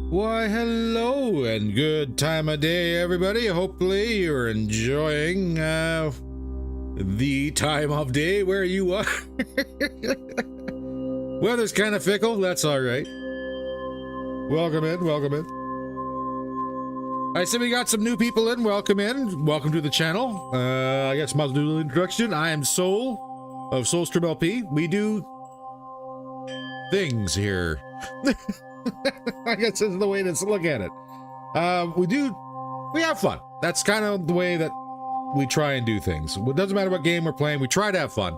Why, hello and good time of day, everybody. Hopefully you're enjoying the time of day where you are. Weather's kind of fickle. That's all right. Welcome in. Welcome in. I see we got some new people in. Welcome in. Welcome to the channel. I guess I'll do the introduction. I am Soul of Soulstream LP. We do things here. I guess that's the way to look at it. We have fun. That's kind of the way that we try and do things. It doesn't matter what game we're playing, we try to have fun.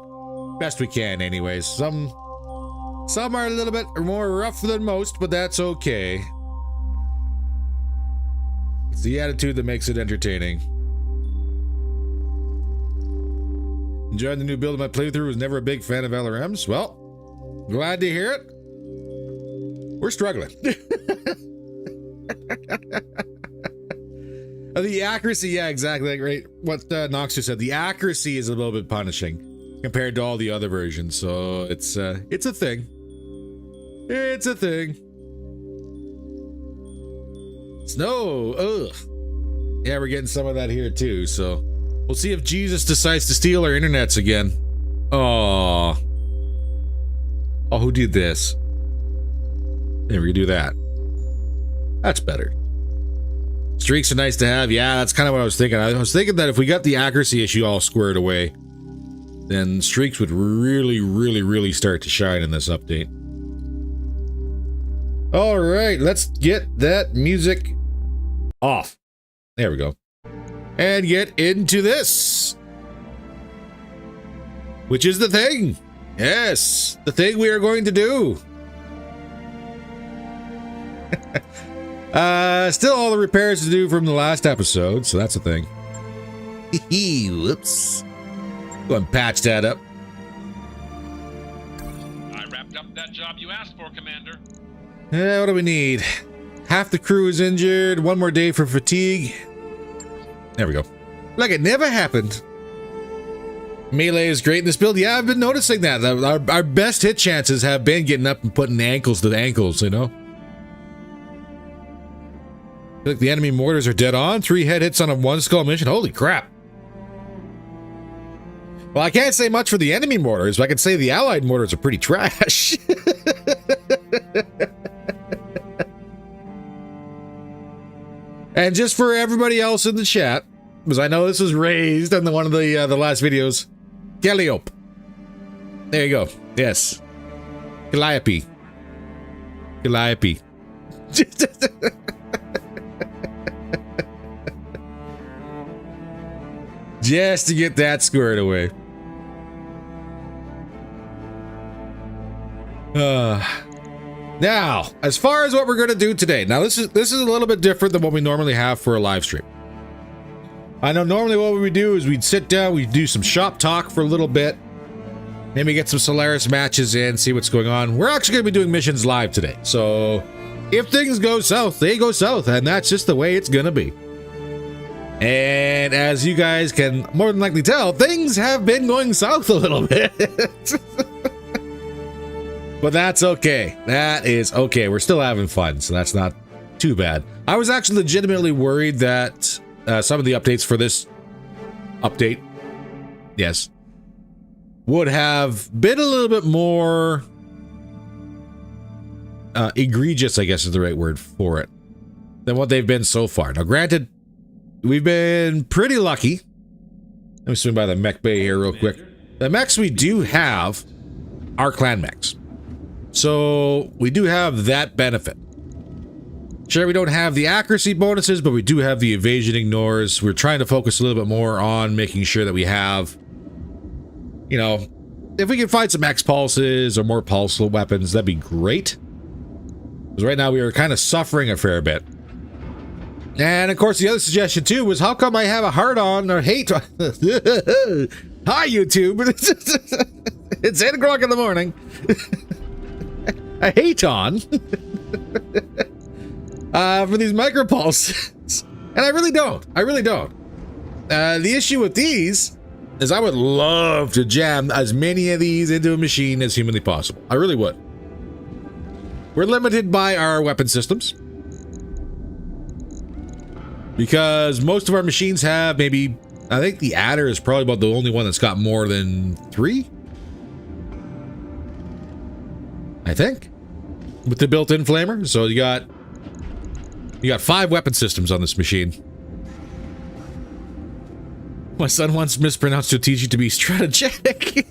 Best we can, anyways. Some are a little bit more rough than most, but that's okay. It's the attitude that makes it entertaining. Enjoying the new build of my playthrough. Was never a big fan of LRMs. Well, glad to hear it. We're struggling. The accuracy, yeah, exactly. Right. What Noxer said. The accuracy is a little bit punishing compared to all the other versions. So it's a thing. It's a thing. Snow. Ugh. Yeah, we're getting some of that here too. So we'll see if Jesus decides to steal our internets again. Oh, who did this? There, we can do that. That's better. Streaks are nice to have. Yeah, that's kind of what I was thinking. I was thinking that if we got the accuracy issue all squared away, then streaks would really start to shine in this update. All right, let's get that music off. There we go. And get into this. Which is the thing. Yes, the thing we are going to do. Still all the repairs to do from the last episode, so that's a thing. Whoops. Go and patch that up. I wrapped up that job you asked for, Commander. What do we need? Half the crew is injured, one more day for fatigue. There we go. Like it never happened. Melee is great in this build. Yeah, I've been noticing that. Our best hit chances have been getting up and putting ankles to ankles, you know? I feel like the enemy mortars are dead on. 3 head hits on a 1 skull mission. Holy crap. Well, I can't say much for the enemy mortars, but I can say the allied mortars are pretty trash. And just for everybody else in the chat, because I know this was raised in one of the last videos, Calliope. There you go. Yes. Calliope. Calliope. Just to get that squared away. Now, as far as what we're going to do today, now this is a little bit different than what we normally have for a live stream. I know normally what we would do is we'd sit down, we'd do some shop talk for a little bit, maybe get some Solaris matches in, see what's going on. We're actually going to be doing missions live today, so if things go south, they go south, and that's just the way it's going to be. And as you guys can more than likely tell, things have been going south a little bit. But that's okay. That is okay. We're still having fun, so that's not too bad. I was actually legitimately worried that some of the updates for this update, yes, would have been a little bit more egregious, I guess is the right word for it, than what they've been so far. Now, granted, we've been pretty lucky. Let me swing by the mech bay here real quick. The mechs we do have are clan mechs. So we do have that benefit. Sure, we don't have the accuracy bonuses, but we do have the evasion ignores. We're trying to focus a little bit more on making sure that we have, you know, if we can find some X pulses or more pulse weapons, that'd be great. Because right now we are kind of suffering a fair bit. And of course, the other suggestion too was, how come I have a hard on or hate? Hi, YouTube. It's 8 o'clock in the morning. I hate on for these micropulses, and I really don't. The issue with these is I would love to jam as many of these into a machine as humanly possible. I really would. We're limited by our weapon systems. Because most of our machines have maybe, I think the adder is probably about the only one that's got more than 3. I think. With the built-in flamer. So you got 5 weapon systems on this machine. My son once mispronounced strategic to be strategic.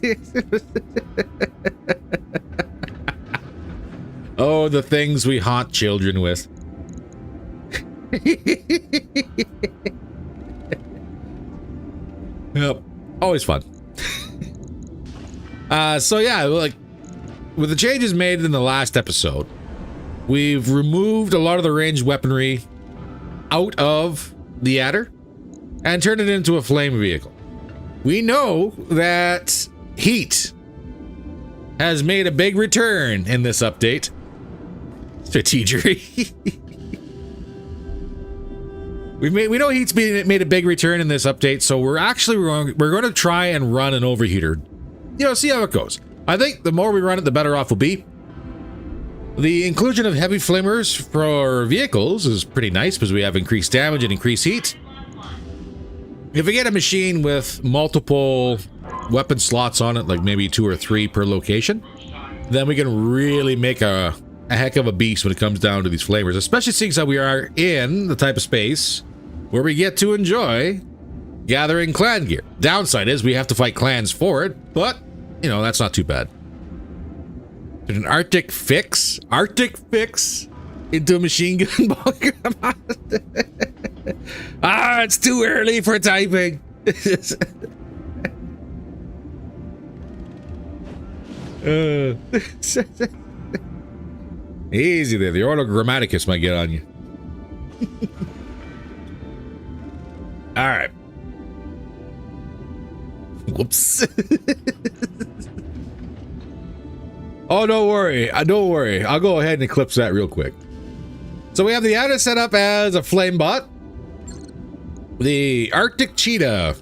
Oh, the things we haunt children with. Yep. Always fun. So yeah, like with the changes made in the last episode, we've removed a lot of the ranged weaponry out of the adder and turned it into a flame vehicle. We know that heat has made a big return in this update. Strategery. We know heat's made a big return in this update, so we're going to try and run an overheater. You know, see how it goes. I think the more we run it, the better off we'll be. The inclusion of heavy flamers for vehicles is pretty nice because we have increased damage and increased heat. If we get a machine with multiple weapon slots on it, like maybe 2 or 3 per location, then we can really make a heck of a beast when it comes down to these flamers, especially seeing how we are in the type of space where we get to enjoy gathering clan gear. Downside is we have to fight clans for it, but, you know, that's not too bad. Did an Arctic fix into a machine gun bunker? Ah, it's too early for typing. Easy there. The Ordo Grammaticus might get on you. All right. Whoops. Oh, don't worry. Don't worry. I'll go ahead and eclipse that real quick. So we have the adder set up as a flame bot. The Arctic Cheetah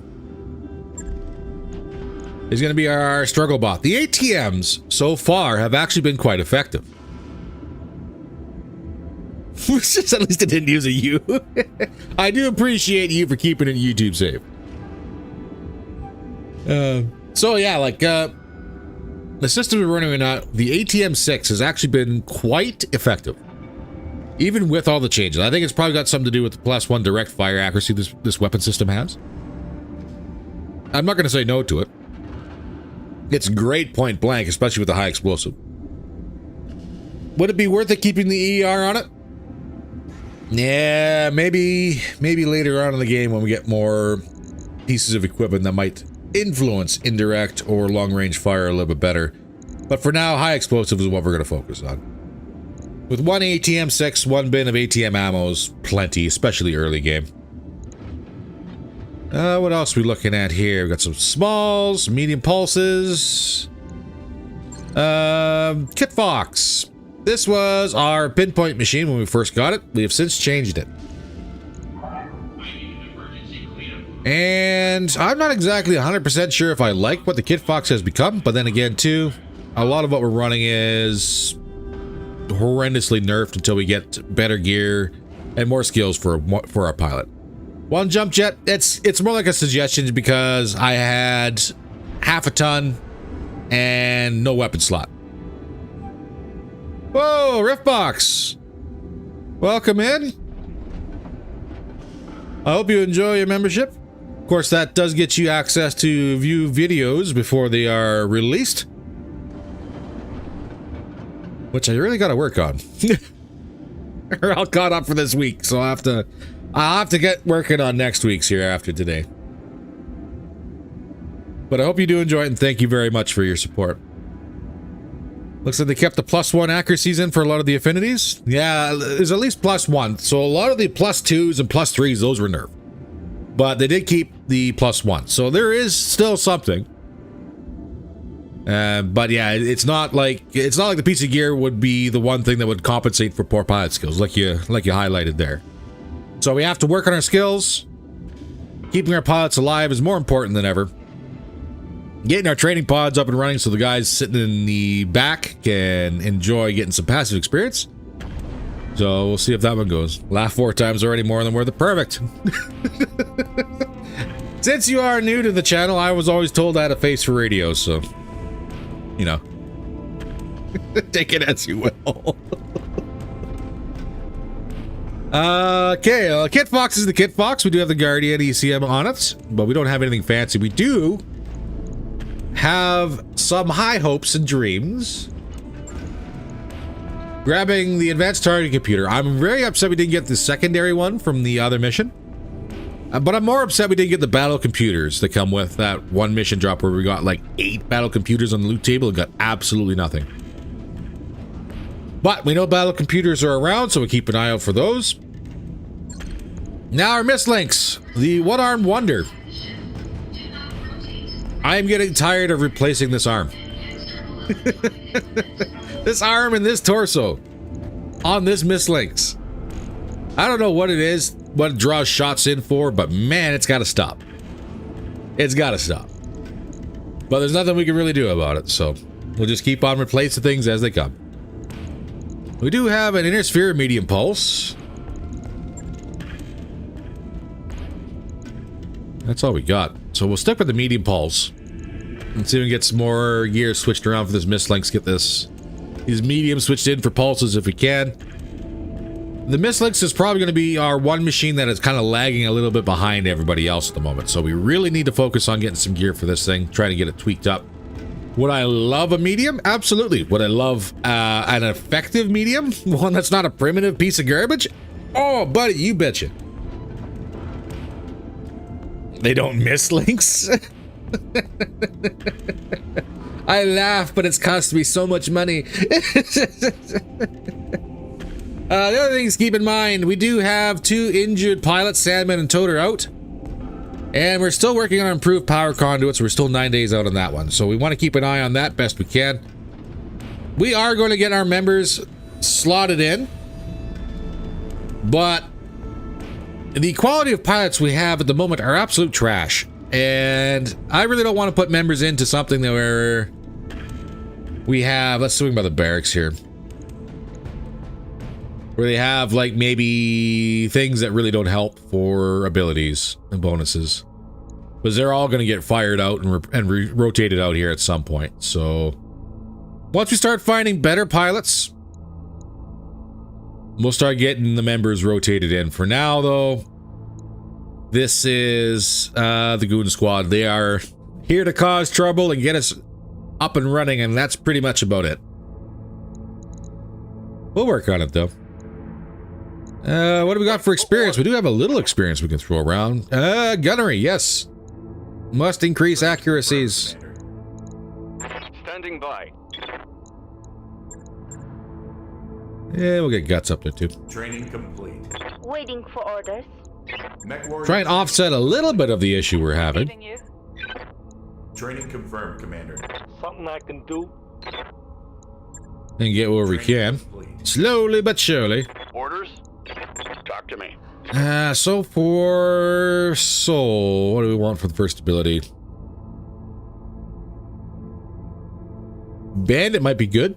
is going to be our struggle bot. The ATMs so far have actually been quite effective. At least it didn't use a U. I do appreciate you for keeping it YouTube safe. So yeah, like the system we're running right now, the ATM 6 has actually been quite effective, even with all the changes. I think it's probably got something to do with the +1 direct fire accuracy this weapon system has. I'm not going to say no to it. It's great point blank, especially with the high explosive. Would it be worth it keeping the ER on it? Yeah, maybe later on in the game when we get more pieces of equipment that might influence indirect or long-range fire a little bit better. But for now, high explosive is what we're going to focus on. With 1 ATM 6, 1 bin of ATM ammos, plenty, especially early game. What else are we looking at here? We've got some smalls, medium pulses. Kit Fox. This was our pinpoint machine when we first got it. We have since changed it. And I'm not exactly 100% sure if I like what the Kit Fox has become, but then again, too, a lot of what we're running is horrendously nerfed until we get better gear and more skills for our pilot. One jump jet, it's more like a suggestion because I had half a ton and no weapon slot. Whoa, Riftbox! Welcome in. I hope you enjoy your membership. Of course, that does get you access to view videos before they are released, which I really got to work on. We're all caught up for this week, so I'll have to get working on next week's here after today. But I hope you do enjoy it, and thank you very much for your support. Looks like they kept the +1 accuracies in for a lot of the affinities. Yeah, there's at least +1. So a lot of the +2s and +3s, those were nerfed. But they did keep the +1. So there is still something. But yeah, it's not like the piece of gear would be the one thing that would compensate for poor pilot skills, like you highlighted there. So we have to work on our skills. Keeping our pilots alive is more important than ever. Getting our training pods up and running so the guys sitting in the back can enjoy getting some passive experience. So we'll see if that one goes. Laugh 4 times already, more than worth it. Perfect. Since you are new to the channel, I was always told I had a face for radio, so you know. Take it as you will. Okay, Kit Fox is the Kit Fox. We do have the Guardian ECM on it, but we don't have anything fancy. We do have some high hopes and dreams. Grabbing the advanced targeting computer. I'm very upset we didn't get the secondary one from the other mission. But I'm more upset we didn't get the battle computers that come with that one mission drop where we got like 8 battle computers on the loot table and got absolutely nothing. But we know battle computers are around, so we keep an eye out for those. Now our mislinks. The one-armed wonder. I am getting tired of replacing this arm. This arm and this torso on this mislinks. I don't know what it is, what it draws shots in for, but man, it's got to stop. It's got to stop. But there's nothing we can really do about it, so we'll just keep on replacing things as they come. We do have an inner sphere medium pulse. That's all we got. So we'll stick with the medium pulse. Let's see if we can get some more gear switched around for this mislinks. Get these mediums switched in for pulses if we can. The mislinks is probably going to be our one machine that is kind of lagging a little bit behind everybody else at the moment. So we really need to focus on getting some gear for this thing, trying to get it tweaked up. Would I love a medium? Absolutely. Would I love an effective medium? One that's not a primitive piece of garbage? Oh, buddy, you betcha. They don't miss links? I laugh, but it's cost me so much money. The other things to keep in mind, we do have 2 injured pilots, Sandman and Toter, out. And we're still working on improved power conduits. We're still 9 days out on that one. So we want to keep an eye on that best we can. We are going to get our members slotted in. But the quality of pilots we have at the moment are absolute trash. And I really don't want to put members into something that where we have, let's swing by the barracks here, where they have like maybe things that really don't help for abilities and bonuses, because they're all going to get fired out and rotated out here at some point. So once we start finding better pilots, we'll start getting the members rotated in. For now though, this is the Goon Squad. They are here to cause trouble and get us up and running, and that's pretty much about it. We'll work on it though. What do we got for experience? We do have a little experience we can throw around. Gunnery, yes. Must increase accuracies. Standing by. Yeah, we'll get guts up there too. Training complete. Waiting for orders. Try and offset a little bit of the issue we're having. Training confirmed, Commander. Something I can do. And get where we can. Slowly but surely. Orders? Talk to me. So for soul, what do we want for the first ability? Bandit might be good.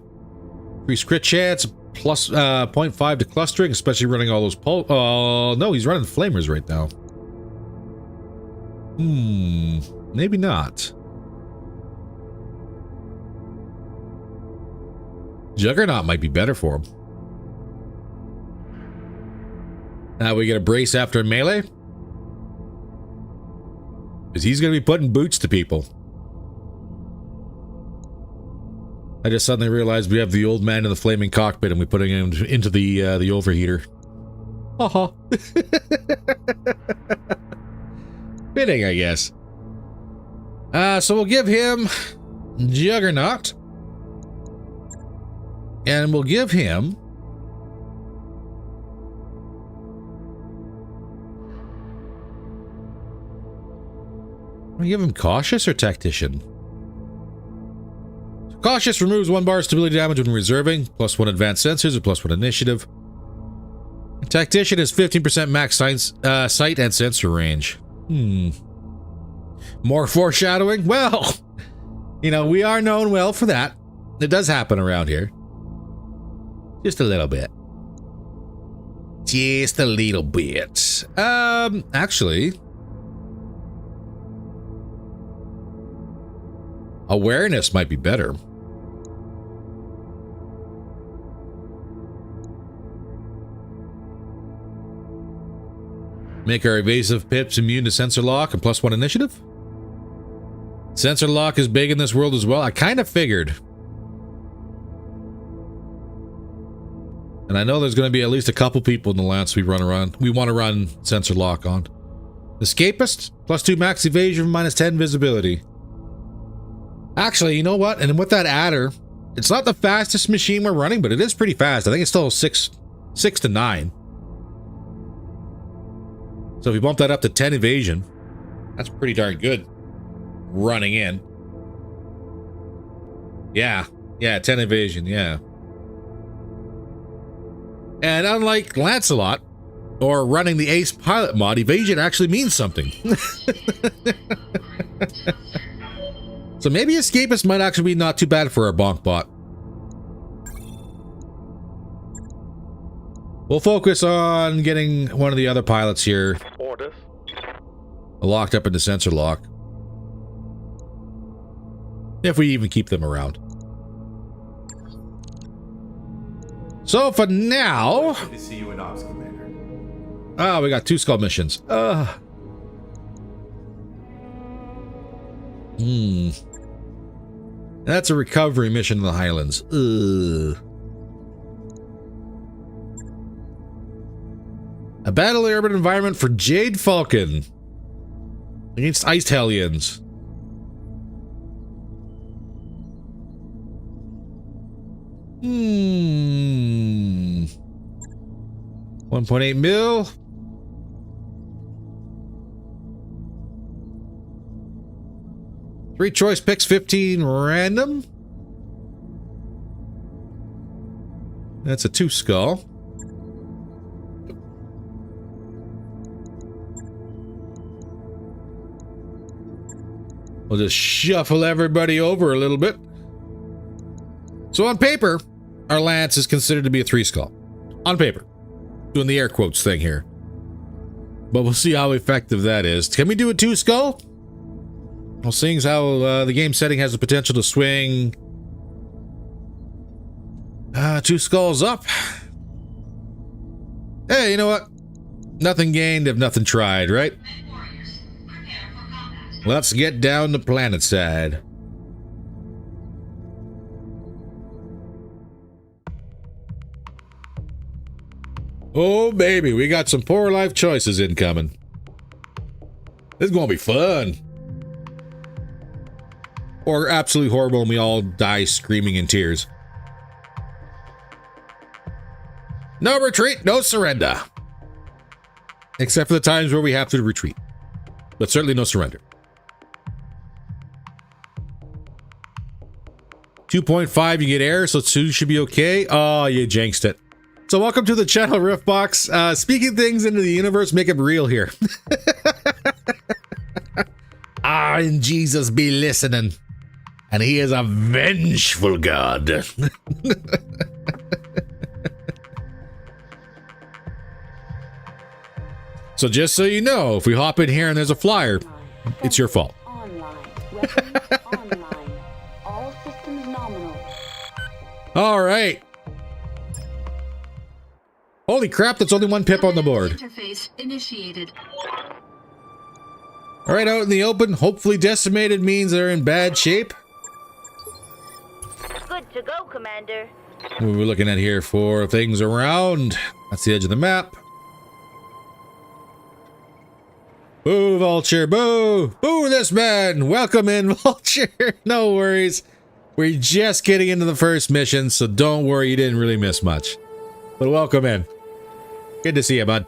Increase crit chance, plus 0.5 to clustering, especially running all those no, he's running flamers right now. Maybe not. Juggernaut might be better for him. Now we get a brace after melee, because he's going to be putting boots to people. I just suddenly realized we have the old man in the flaming cockpit and we're putting him into the overheater. Haha. Fitting, I guess. So we'll give him Juggernaut. And we'll give him Cautious or Tactician? Cautious removes 1 bar stability damage when reserving, +1 advanced sensors, or +1 initiative. Tactician is 15% max sight and sensor range. More foreshadowing? Well, you know, we are known well for that. It does happen around here. Just a little bit. Just a little bit. Actually, awareness might be better. Make our evasive pips immune to sensor lock and +1 initiative. Sensor lock is big in this world as well. I kind of figured. And I know there's going to be at least a couple people in the Lance we want to run sensor lock on. Escapist, +2 max evasion, -10 visibility. Actually, you know what? And with that adder, it's not the fastest machine we're running, but it is pretty fast. I think it's still 6 to 9. So if we bump that up to 10 evasion, that's pretty darn good. Running in. Yeah, 10 evasion, yeah. And unlike Lancelot, or running the Ace Pilot mod, evasion actually means something. So maybe Escapist might actually be not too bad for our bonk bot. We'll focus on getting one of the other pilots here Orders. locked up in the sensor lock. If we even keep them around. So for now... Good to see you in Ops, Commander. Oh, we got 2 skull missions. That's a recovery mission in the Highlands. A battle urban environment for Jade Falcon against Ice Hellions. 1.8 mil. Three choice picks, 15 random. That's a 2 skull. We'll just shuffle everybody over a little bit. So on paper, our Lance is considered to be a 3 skull. On paper. Doing the air quotes thing here. But we'll see how effective that is. Can we do a 2 skull? Well, seeing as how the game setting has the potential to swing 2 skulls up. Hey, you know what? Nothing gained if nothing tried, right? Let's get down to planet side. Oh, baby, we got some poor life choices incoming. This is going to be fun. Or absolutely horrible and we all die screaming in tears. No retreat, no surrender. Except for the times where we have to retreat. But certainly no surrender. 2.5, you get air, so 2 should be okay. Oh, you jinxed it. So welcome to the channel, Riftbox. Speaking things into the universe, make it real here. And Jesus be listening. And he is a vengeful God. So just so you know, if we hop in here and there's a flyer, it's your fault. Online. Weapons online. All systems nominal. All right. Holy crap, that's only 1 pip on the board. Interface initiated. All right, out in the open, hopefully decimated means they're in bad shape. Good to go, Commander. We're looking at here for things around. That's the edge of the map. Boo, Vulture, boo! Boo this man! Welcome in, Vulture! No worries. We're just getting into the first mission, so don't worry, you didn't really miss much. But welcome in. Good to see you, bud.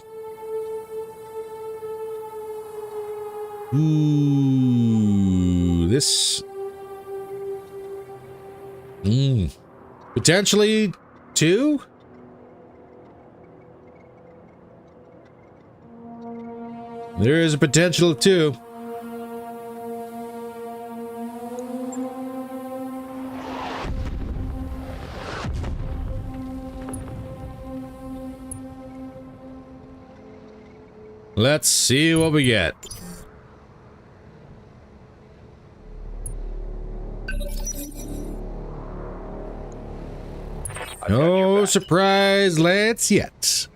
Ooh, this... Potentially 2? There is a potential of 2. Let's see what we get. No surprise lads yet.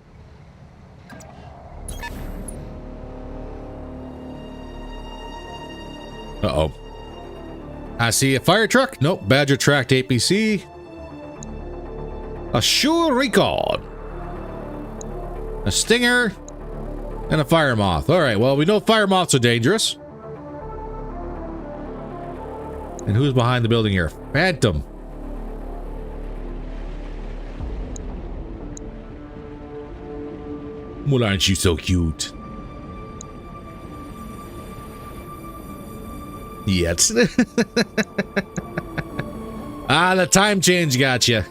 Uh-oh. I see a fire truck. Nope. Badger tracked APC. A sure recon. A stinger. And a fire moth. Alright, well, we know fire moths are dangerous. And who's behind the building here? Phantom. Well, aren't you so cute? Yet. Ah, the time change got you.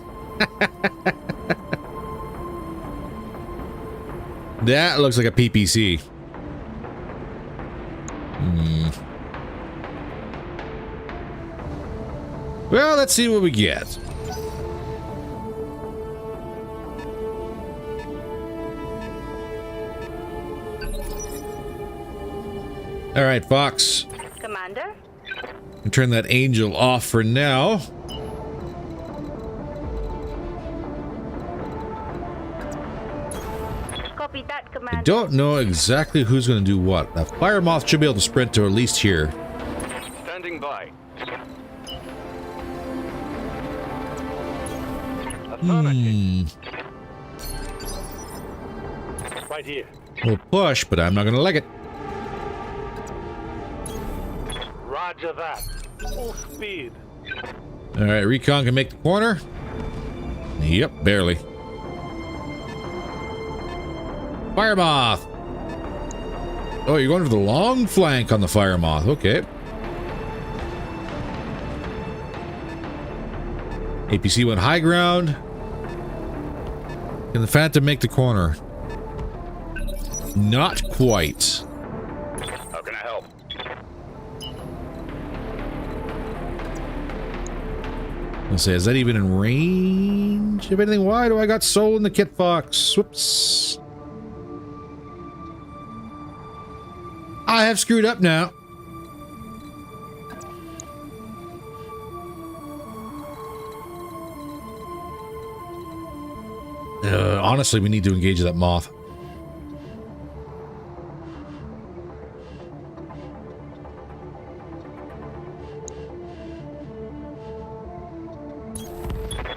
That looks like a PPC. Well, let's see what we get. All right, Fox. Commander? Turn that angel off for now. Copy that, I Commander. don't know exactly who's going to do what. That fire moth should be able to sprint to at least here. Standing by. Right here. We'll push, but I'm not going to like it. Roger that. Full speed. All right, recon can make the corner. Yep, barely. Fire moth. Oh, you're going for the long flank on the fire moth. Okay. APC went high ground. Can the Phantom make the corner? Not quite. How can I help? I'll say, is that even in range of anything? Why do I got soul in the kit box? Whoops. I have screwed up now. Honestly, we need to engage that moth.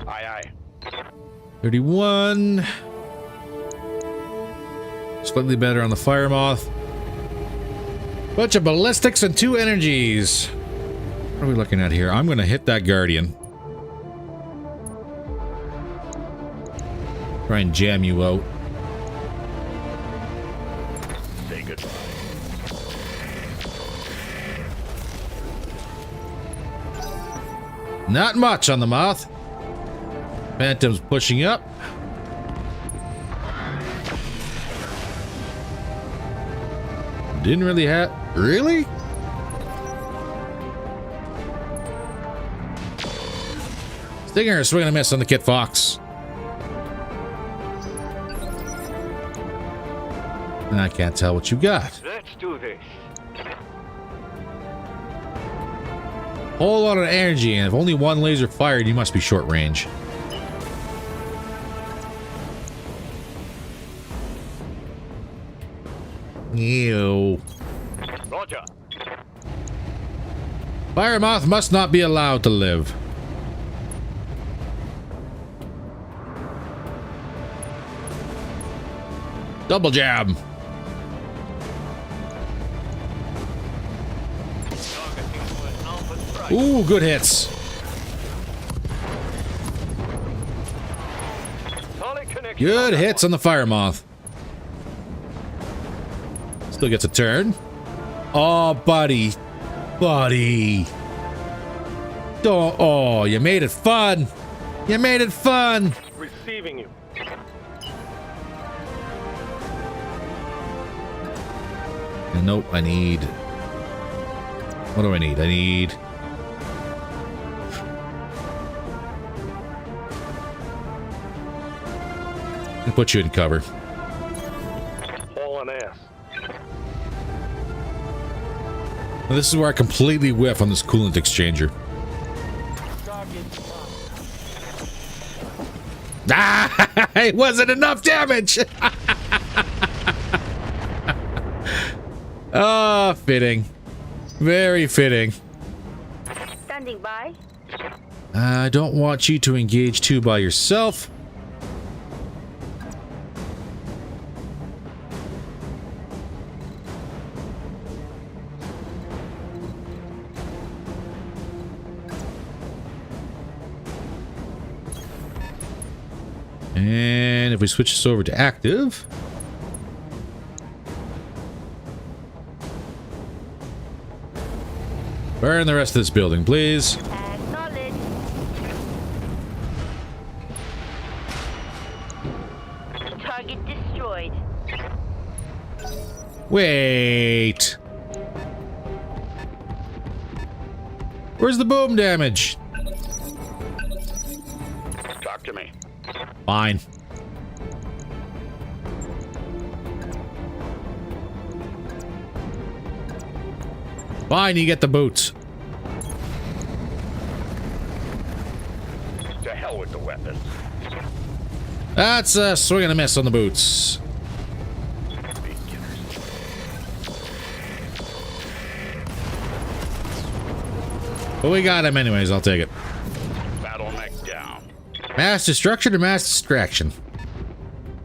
Aye, aye. 31. Slightly better on the fire moth. Bunch of ballistics and 2 energies. What are we looking at here? I'm going to hit that guardian. Try and jam you out. Say goodbye. Not much on the moth. Phantom's pushing up. Didn't really have... Really? Stinger swing and a miss on the Kit Fox. And I can't tell what you got. Let's do this. Whole lot of energy, and if only one laser fired, you must be short range. Ew. Roger. Fire moth must not be allowed to live. Double jab. Ooh, good hits. Good hits on the fire moth. Still gets a turn. Oh, buddy. Buddy. Don't. Oh, you made it fun. You made it fun. Receiving you. And nope, I need... What do I need? I need... I'll put you in cover. Haul an ass. Now, this is where I completely whiff on this coolant exchanger. Ah! It wasn't enough damage! Ah, fitting. Very fitting. Standing by. I don't want you to engage two by yourself. And if we switch this over to active. Burn the rest of this building, please. Acknowledge. Target destroyed. Wait. Where's the boom damage? Talk to me. Fine. Fine, you get the boots. To hell with the weapons. That's a swing and a miss on the boots. But we got him anyways, I'll take it. Battle Mech down. Mass destruction or mass distraction?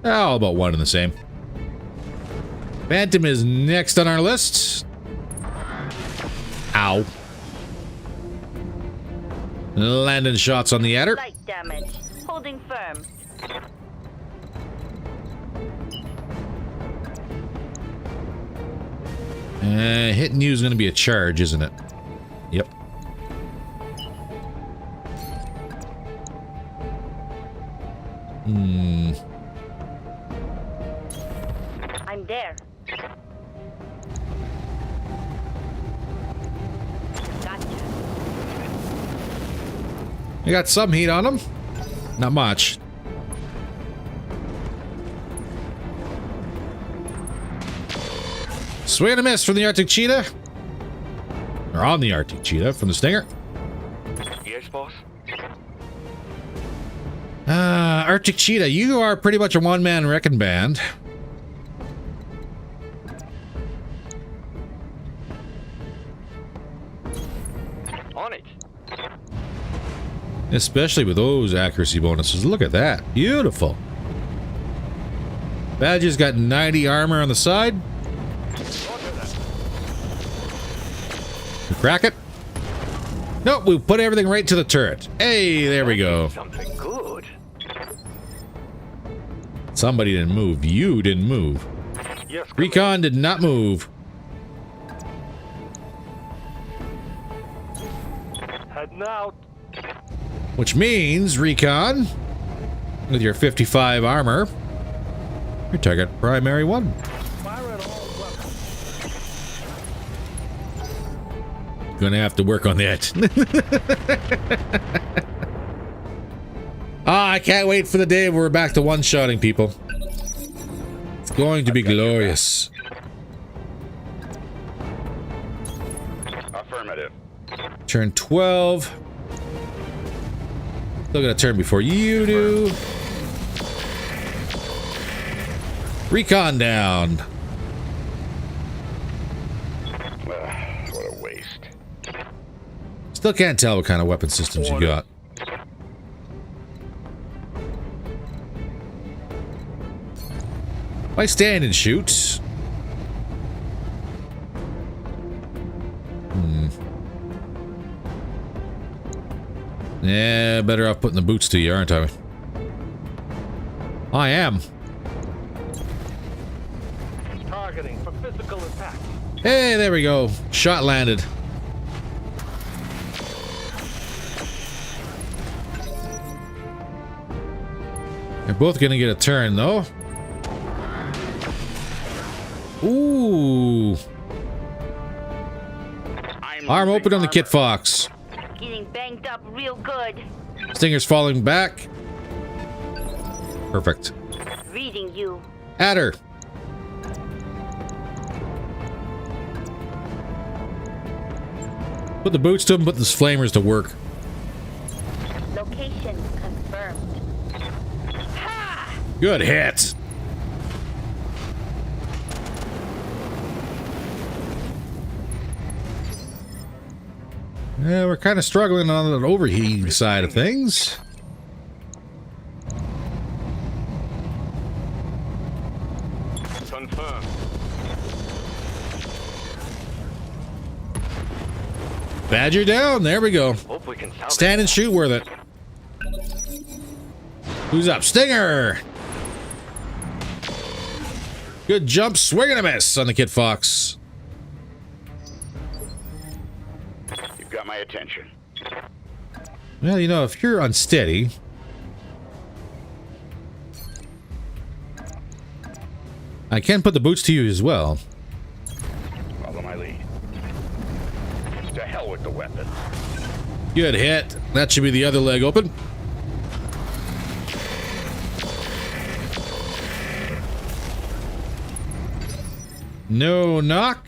All about one and the same. Phantom is next on our list. Ow. Landing shots on the adder. Light damage. Holding firm. Hitting you is going to be a charge, isn't it? Yep. I'm there. Gotcha. I got some heat on him. Not much. Swing and a miss from the Arctic Cheetah. Or on the Arctic Cheetah from the Stinger. Yes, boss? Arctic Cheetah, you are pretty much a one-man wrecking band. On it. Especially with those accuracy bonuses. Look at that. Beautiful. Badge's got 90 armor on the side. We crack it. Nope, we put everything right to the turret. Hey, there we go. Something good. Somebody didn't move. You didn't move. Yes, Recon did not move. heading out. Which means, Recon, with your 55 armor, your target primary one. Fire at all weapons. Gonna have to work on that. I can't wait for the day where we're back to one-shotting people. It's going to be glorious. Affirmative. Turn 12. Still got a turn before you do. Recon down. What a waste. Still can't tell what kind of weapon systems you got. If I stand and shoot. Yeah, better off putting the boots to you, aren't I? I am. Targeting for physical attack. Hey, there we go. Shot landed. They're both gonna get a turn, though. Ooh. Arm open on the Kit Fox. Getting banged up real good. Stinger's falling back. Perfect. Reading you. Adder. Put the boots to him, put the flamers to work. Location confirmed. Good hit. Yeah, we're kind of struggling on the overheating side of things. Confirmed. Badger down. There we go. Hope we can salvage. Stand and shoot with it. Who's up? Stinger. Good jump. Swing and a miss on the Kid Fox. You've got my attention. Well, you know, if you're unsteady, I can put the boots to you as well. Follow my lead. To hell with the weapon. Good hit. That should be the other leg open. No knock.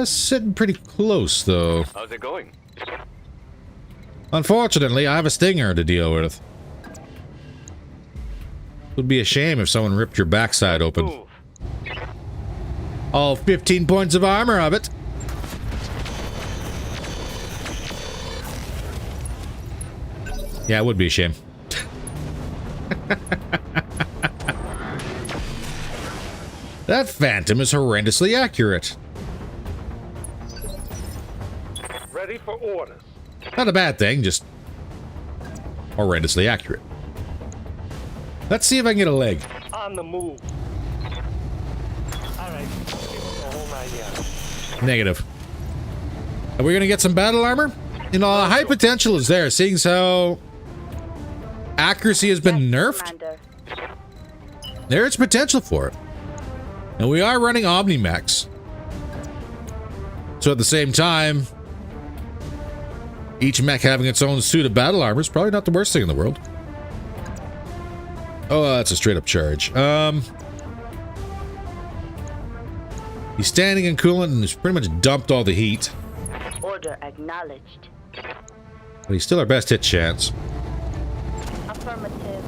Sitting pretty close, though. How's it going? Unfortunately, I have a stinger to deal with. Would be a shame if someone ripped your backside open. Move. All 15 points of armor of it. Yeah, it would be a shame. That Phantom is horrendously accurate. Ready for orders. Not a bad thing, just horrendously accurate. Let's see if I can get a leg. On the move. All right. Give us the whole 9 yards. Negative. Are we going to get some battle armor? You know, high potential is there, seeing as how accuracy has been Yes, nerfed. Commander. There's potential for it. And we are running Omni-Mechs. So at the same time, each mech having its own suit of battle armor is probably not the worst thing in the world. Oh, that's a straight up charge. He's standing in coolant and has pretty much dumped all the heat. Order acknowledged. But he's still our best hit chance. Affirmative.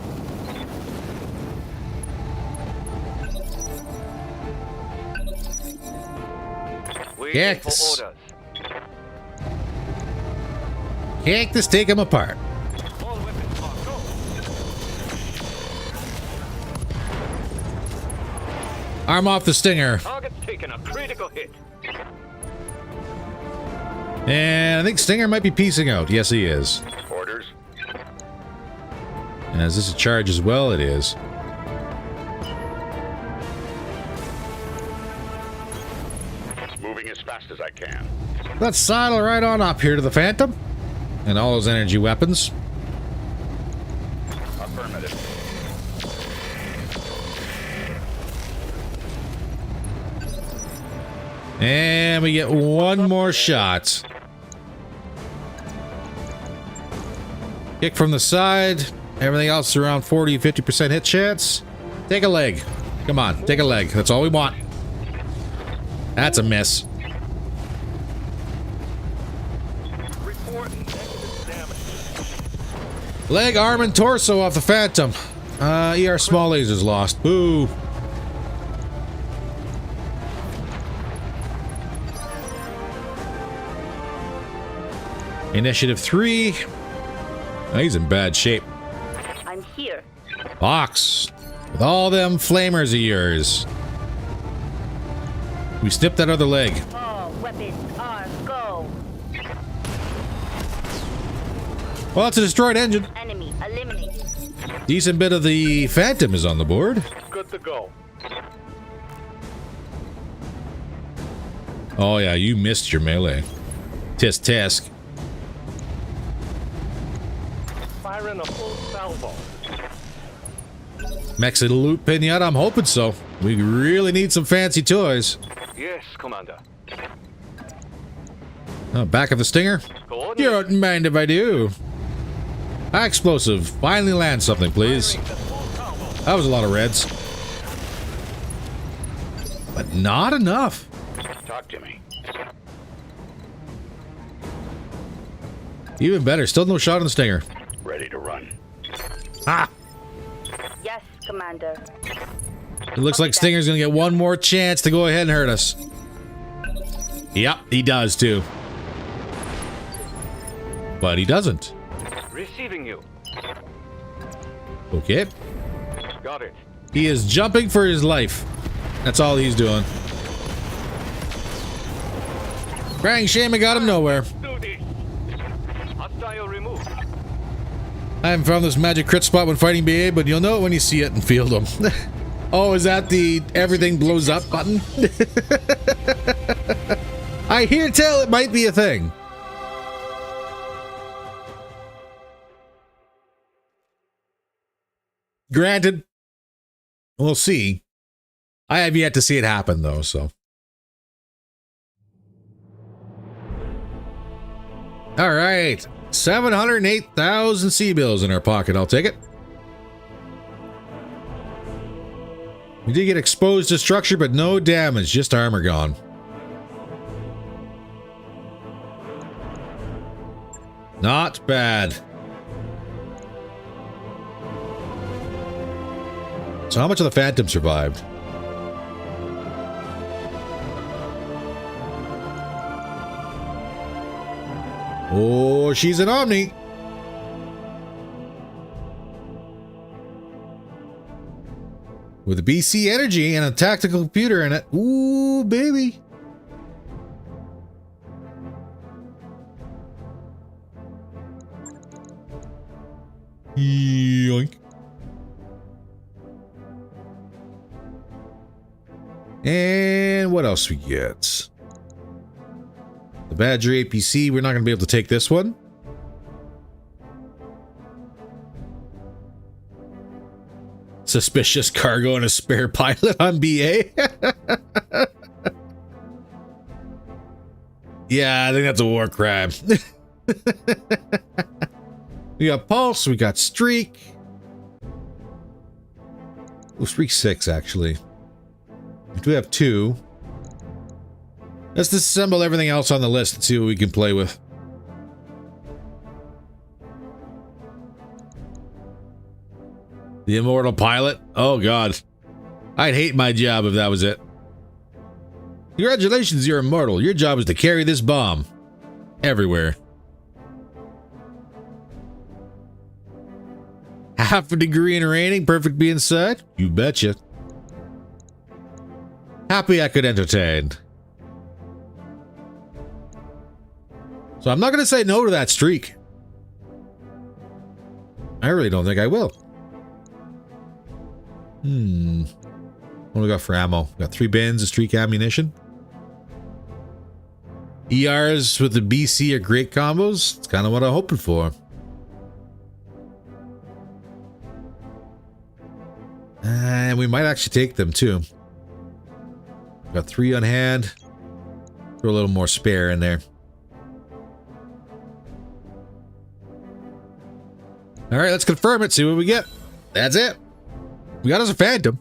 Waiting for Yes. orders. Cactus, take him apart. All weapons are go. Arm off the Stinger. Target's taken a critical hit. And I think Stinger might be piecing out. Yes, he is. Orders. And is this a charge as well? It is. Moving as fast as I can. Let's sidle right on up here to the Phantom and all his energy weapons. Affirmative. And we get one more shot. Kick from the side. Everything else around 40-50% hit chance. Take a leg. Come on, take a leg. That's all we want. That's a miss. Reporting negative damage. Leg, arm, and torso off the Phantom. ER small lasers lost. Boo. Initiative 3. Oh, he's in bad shape. I'm here. Fox, with all them flamers of yours. We snipped that other leg. All weapons are go. Well, it's a destroyed engine. Enemy eliminated. Decent bit of the Phantom is on the board. Good to go. Oh yeah, you missed your melee. Tisk tisk. Firing a full salvo. Mech's a loot pinata? I'm hoping so. We really need some fancy toys. Yes, Commander. Oh, back of the Stinger? Coordinates. You don't mind if I do. High explosive. Finally land something, please. Firing the full salvo. That was a lot of reds. But not enough. Talk to me. Even better, still no shot on the Stinger. Ready to run. Ah! Yes, Commander. It looks like Stinger's gonna get one more chance to go ahead and hurt us. Yep, he does too. But he doesn't. Receiving you. Okay. Got it. He is jumping for his life. That's all he's doing. Crying shame, I got him nowhere. Do this. Hostile removed. I haven't found this magic crit spot when fighting BA, but you'll know it when you see it and feel them. Oh, is that the everything blows up button? I hear tell it might be a thing. Granted, we'll see. I have yet to see it happen, though, so. All right. 708,000 C-bills in our pocket. I'll take it. We did get exposed to structure, but no damage. Just armor gone. Not bad. So how much of the Phantom survived? Oh, she's an Omni. With a BC energy and a tactical computer in it. Ooh, baby. Yoink. And what else we get? The Badger APC, we're not going to be able to take this one. Suspicious cargo and a spare pilot on BA. Yeah, I think that's a war crime. We got Pulse, we got Streak. Oh, Streak 6, actually. We do have 2. Let's disassemble everything else on the list and see what we can play with. The Immortal Pilot? Oh, God. I'd hate my job if that was it. Congratulations, you're immortal. Your job is to carry this bomb. Everywhere. Half a degree in rating, perfect being said? You betcha. Happy I could entertain. So I'm not going to say no to that Streak. I really don't think I will. What do we got for ammo? We got 3 bins of Streak ammunition. ERs with the BC are great combos. It's kind of what I'm hoping for. And we might actually take them too. Got 3 on hand. Throw a little more spare in there. All right, let's confirm it. See what we get. That's it. We got us a Phantom.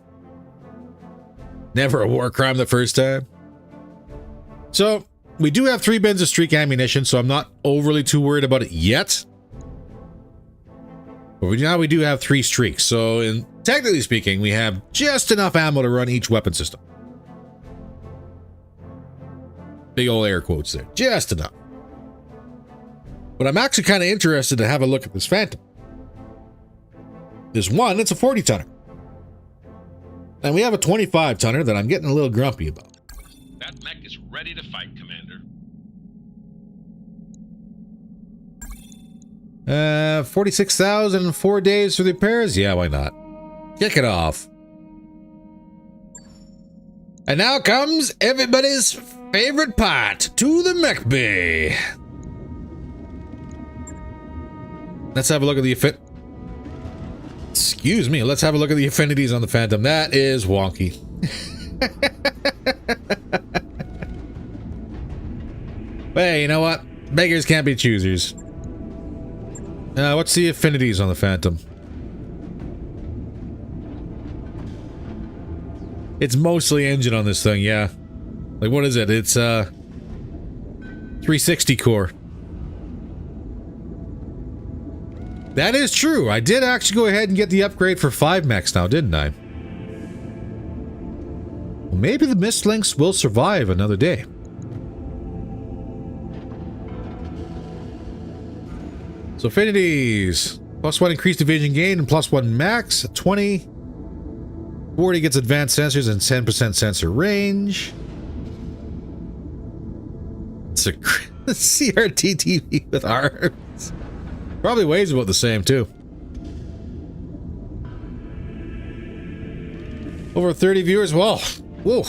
Never a war crime the first time. So, we do have 3 bins of Streak ammunition, so I'm not overly too worried about it yet. But now we do have 3 Streaks, so technically speaking, we have just enough ammo to run each weapon system. Big old air quotes there. Just enough. But I'm actually kind of interested to have a look at this Phantom. There's one, it's a 40-tonner. And we have a 25-tonner that I'm getting a little grumpy about. That mech is ready to fight, Commander. 46,000 in 4 days for the repairs? Yeah, why not? Kick it off. And now comes everybody's favorite part, to the mech bay. Let's have a look at the Excuse me, let's have a look at the affinities on the Phantom. That is wonky. But hey, you know what? Beggars can't be choosers. What's the affinities on the Phantom? It's mostly engine on this thing, yeah. Like, what is it? It's 360 core. That is true. I did actually go ahead and get the upgrade for 5 mechs now, didn't I? Well, maybe the Mist Lynx will survive another day. So affinities. +1 increased evasion gain and +1 max. 20. 40 gets advanced sensors and 10% sensor range. It's a CRT TV with arms. Probably weighs about the same too. Over 30 viewers. Well, whoa.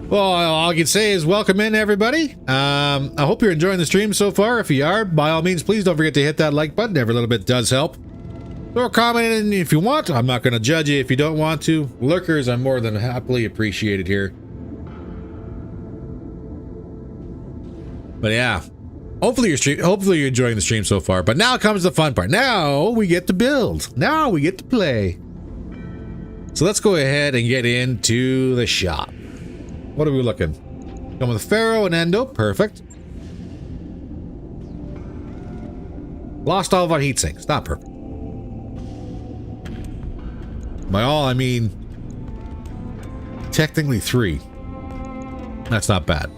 Well, all I can say is welcome in, everybody. I hope you're enjoying the stream so far. If you are, by all means, please don't forget to hit that like button. Every little bit does help. Throw a comment in if you want. I'm not going to judge you if you don't want to. Lurkers, I'm more than happily appreciated here. But yeah, hopefully you're enjoying the stream so far. But now comes the fun part. Now we get to build. Now we get to play. So let's go ahead and get into the shop. What are we looking? Come with Pharaoh and Endo. Perfect. Lost all of our heat sinks. Not perfect. By all, I mean technically 3. That's not bad.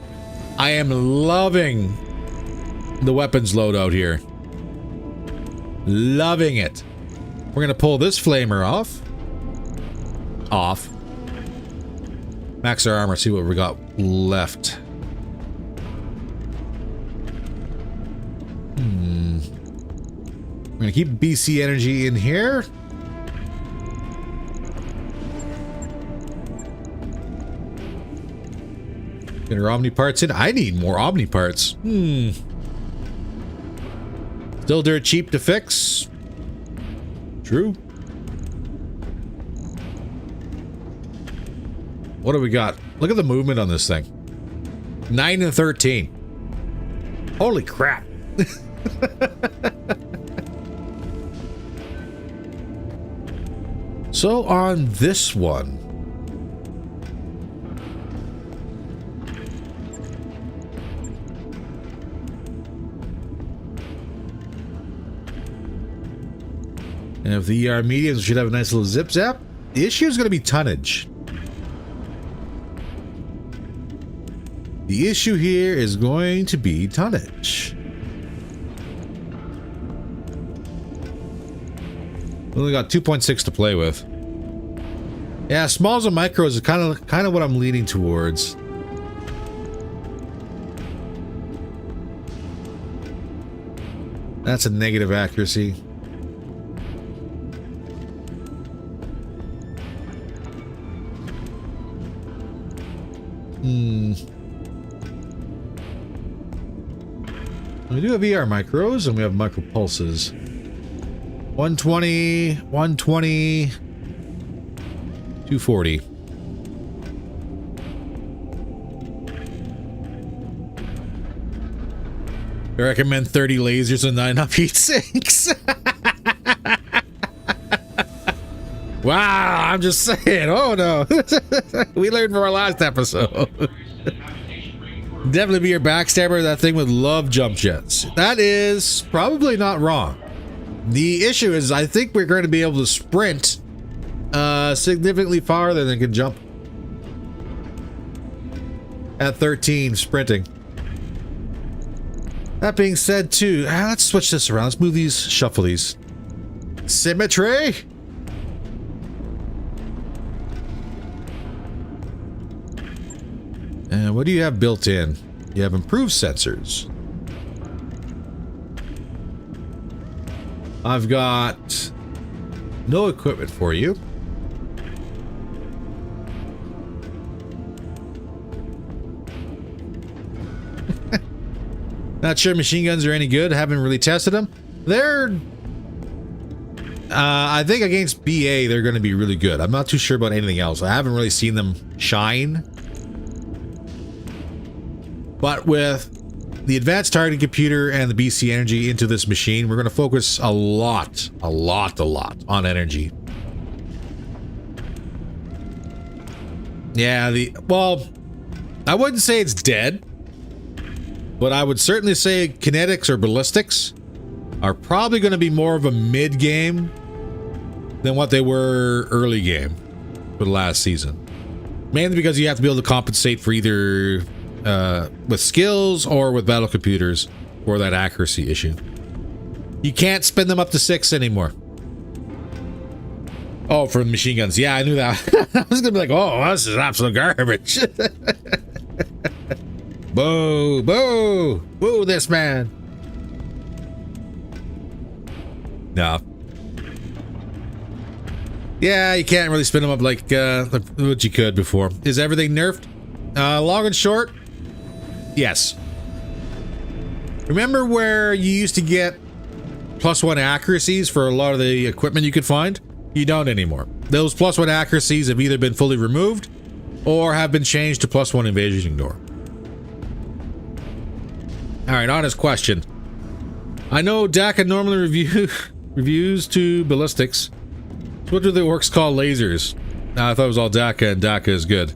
I am loving the weapons loadout here. Loving it. We're going to pull this flamer off. Max our armor, see what we got left. We're gonna keep BC energy in here. Get our Omni parts in. I need more Omni parts. Still dirt cheap to fix. True. What do we got? Look at the movement on this thing. 9 and 13. Holy crap. So on this one. And if the ER mediums should have a nice little zip zap, the issue is going to be tonnage. The issue here is going to be tonnage. We only got 2.6 to play with. Yeah, smalls and micros is kind of what I'm leaning towards. That's a negative accuracy. We do have ER micros and we have micro pulses. 120, 120, 240. I recommend 30 lasers and 9 up heat sinks. Wow, I'm just saying. Oh no. We learned from our last episode. Definitely be your backstabber. That thing would love jump jets. That is probably not wrong. The issue is I think we're going to be able to sprint significantly farther than it can jump. At 13 sprinting. That being said too, let's switch this around. Let's move these, shuffle these. Symmetry. And what do you have built in? You have improved sensors. I've got no equipment for you. Not sure machine guns are any good. Haven't really tested them. They're I think against BA they're going to be really good. I'm not too sure about anything else. I haven't really seen them shine. But with the advanced targeting computer and the BC energy into this machine, we're going to focus a lot on energy. Yeah, well, I wouldn't say it's dead, but I would certainly say kinetics or ballistics are probably going to be more of a mid game than what they were early game for the last season. Mainly because you have to be able to compensate for either with skills or with battle computers for that accuracy issue. You can't spin them up to 6 anymore. Oh, for machine guns. Yeah, I knew that. I was going to be like, oh, this is absolute garbage. Boo, boo, boo this man. No. Yeah, you can't really spin them up like what you could before. Is everything nerfed? Long and short, yes. Remember where you used to get +1 accuracies for a lot of the equipment you could find? You don't anymore. Those +1 accuracies have either been fully removed or have been changed to +1 invasion door. Alright, honest question. I know Daka normally reviews to ballistics. So what do the orcs call lasers? I thought it was all Daka, and Daka is good.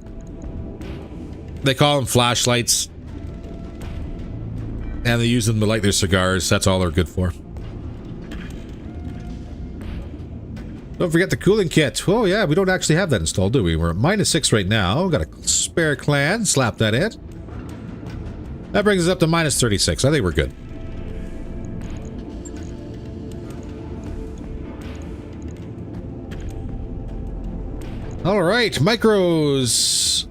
They call them flashlights. And they use them to light their cigars. That's all they're good for. Don't forget the cooling kit. Oh yeah, we don't actually have that installed, do we? We're at -6 right now. Got a spare clan. Slap that in. That brings us up to -36. I think we're good. All right, micros. This is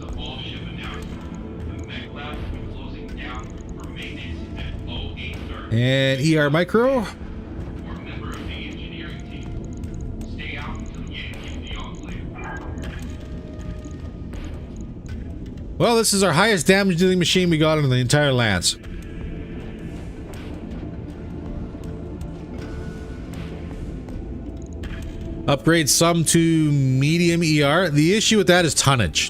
a bullshit announcement. The Mech Lab will be closing down for maintenance at 0830. And ER micro. Or a member of the engineering team. Stay out until you give the enclave. Well, this is our highest damage dealing machine we got in the entire Lance. Upgrade some to medium ER. The issue with that is tonnage.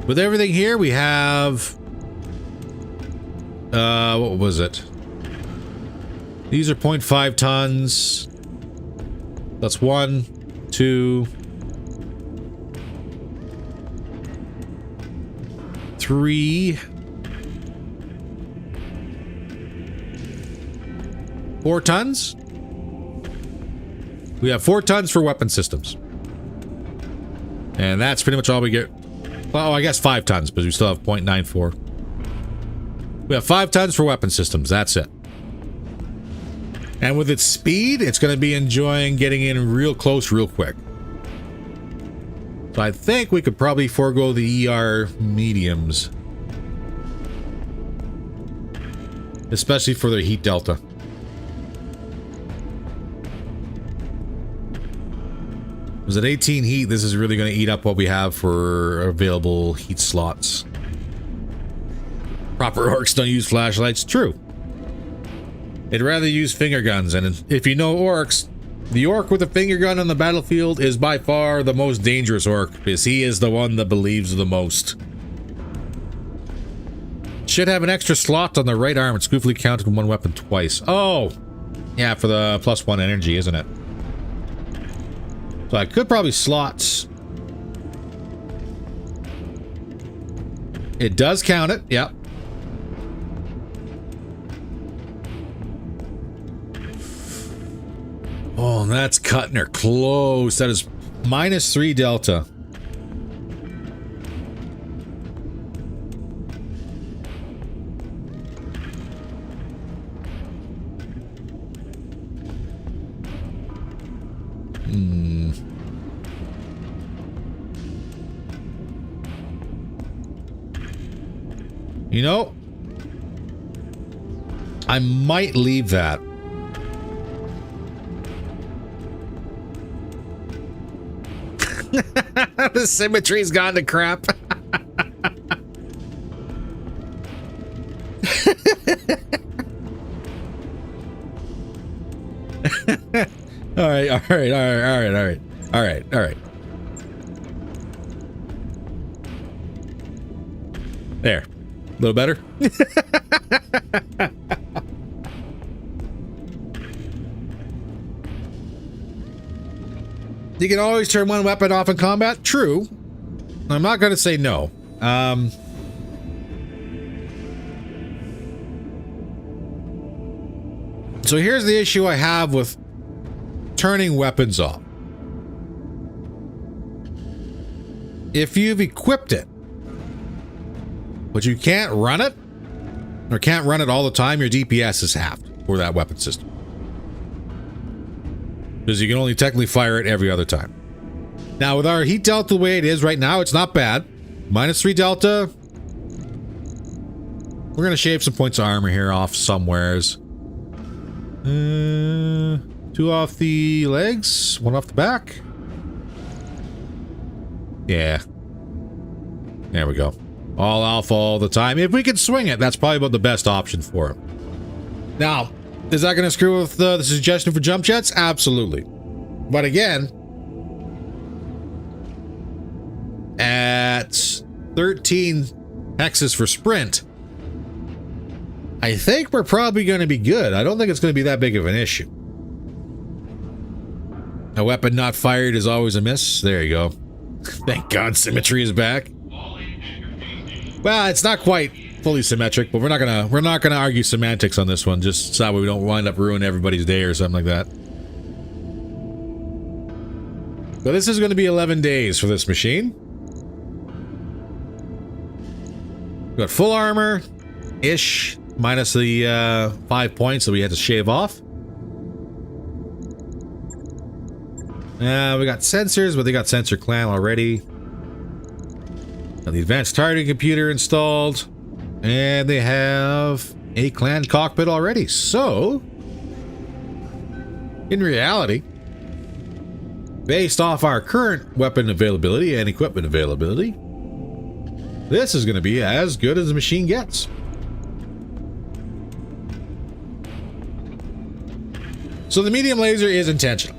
With everything here, we have... what was it? These are 0.5 tons. That's 1, 2... 3... 4 tons? We have 4 tons for weapon systems. And that's pretty much all we get. Well, I guess 5 tons, but we still have 0.94. We have 5 tons for weapon systems. That's it. And with its speed, it's going to be enjoying getting in real close real quick. So I think we could probably forego the ER mediums. Especially for their heat delta. Was at 18 heat, this is really going to eat up what we have for available heat slots. Proper orcs don't use flashlights. True. They'd rather use finger guns, and if you know orcs, the orc with a finger gun on the battlefield is by far the most dangerous orc, because he is the one that believes the most. Should have an extra slot on the right arm. It's goofily counted one weapon twice. Oh! Yeah, for the +1 energy, isn't it? So I could probably slot. It does count it, yep. Oh, that's cutting her close. That is -3 delta. You know, I might leave that. The symmetry's gone to crap. All right. There. A little better? You can always turn one weapon off in combat. True. I'm not going to say no. So here's the issue I have with turning weapons off. If you've equipped it, but you can't run it, or can't run it all the time, your DPS is halved for that weapon system. Because you can only technically fire it every other time. Now, with our heat delta the way it is right now, it's not bad. -3 delta. We're going to shave some points of armor here off somewheres. 2 off the legs, 1 off the back. Yeah. There we go. All alpha all the time. If we can swing it, that's probably about the best option for him. Now, is that going to screw with the suggestion for jump jets? Absolutely. But again, at 13 hexes for sprint, I think we're probably going to be good. I don't think it's going to be that big of an issue. A weapon not fired is always a miss. There you go. Thank God symmetry is back. Well, it's not quite fully symmetric, but we're not gonna argue semantics on this one, just so we don't wind up ruining everybody's day or something like that. But this is going to be 11 days for this machine. We've got full armor ish, minus the 5 points that we had to shave off. We got sensors, but they got sensor clam already. Got the advanced targeting computer installed, and they have a clan cockpit already. So, in reality, based off our current weapon availability and equipment availability, this is going to be as good as the machine gets. So the medium laser is intentional.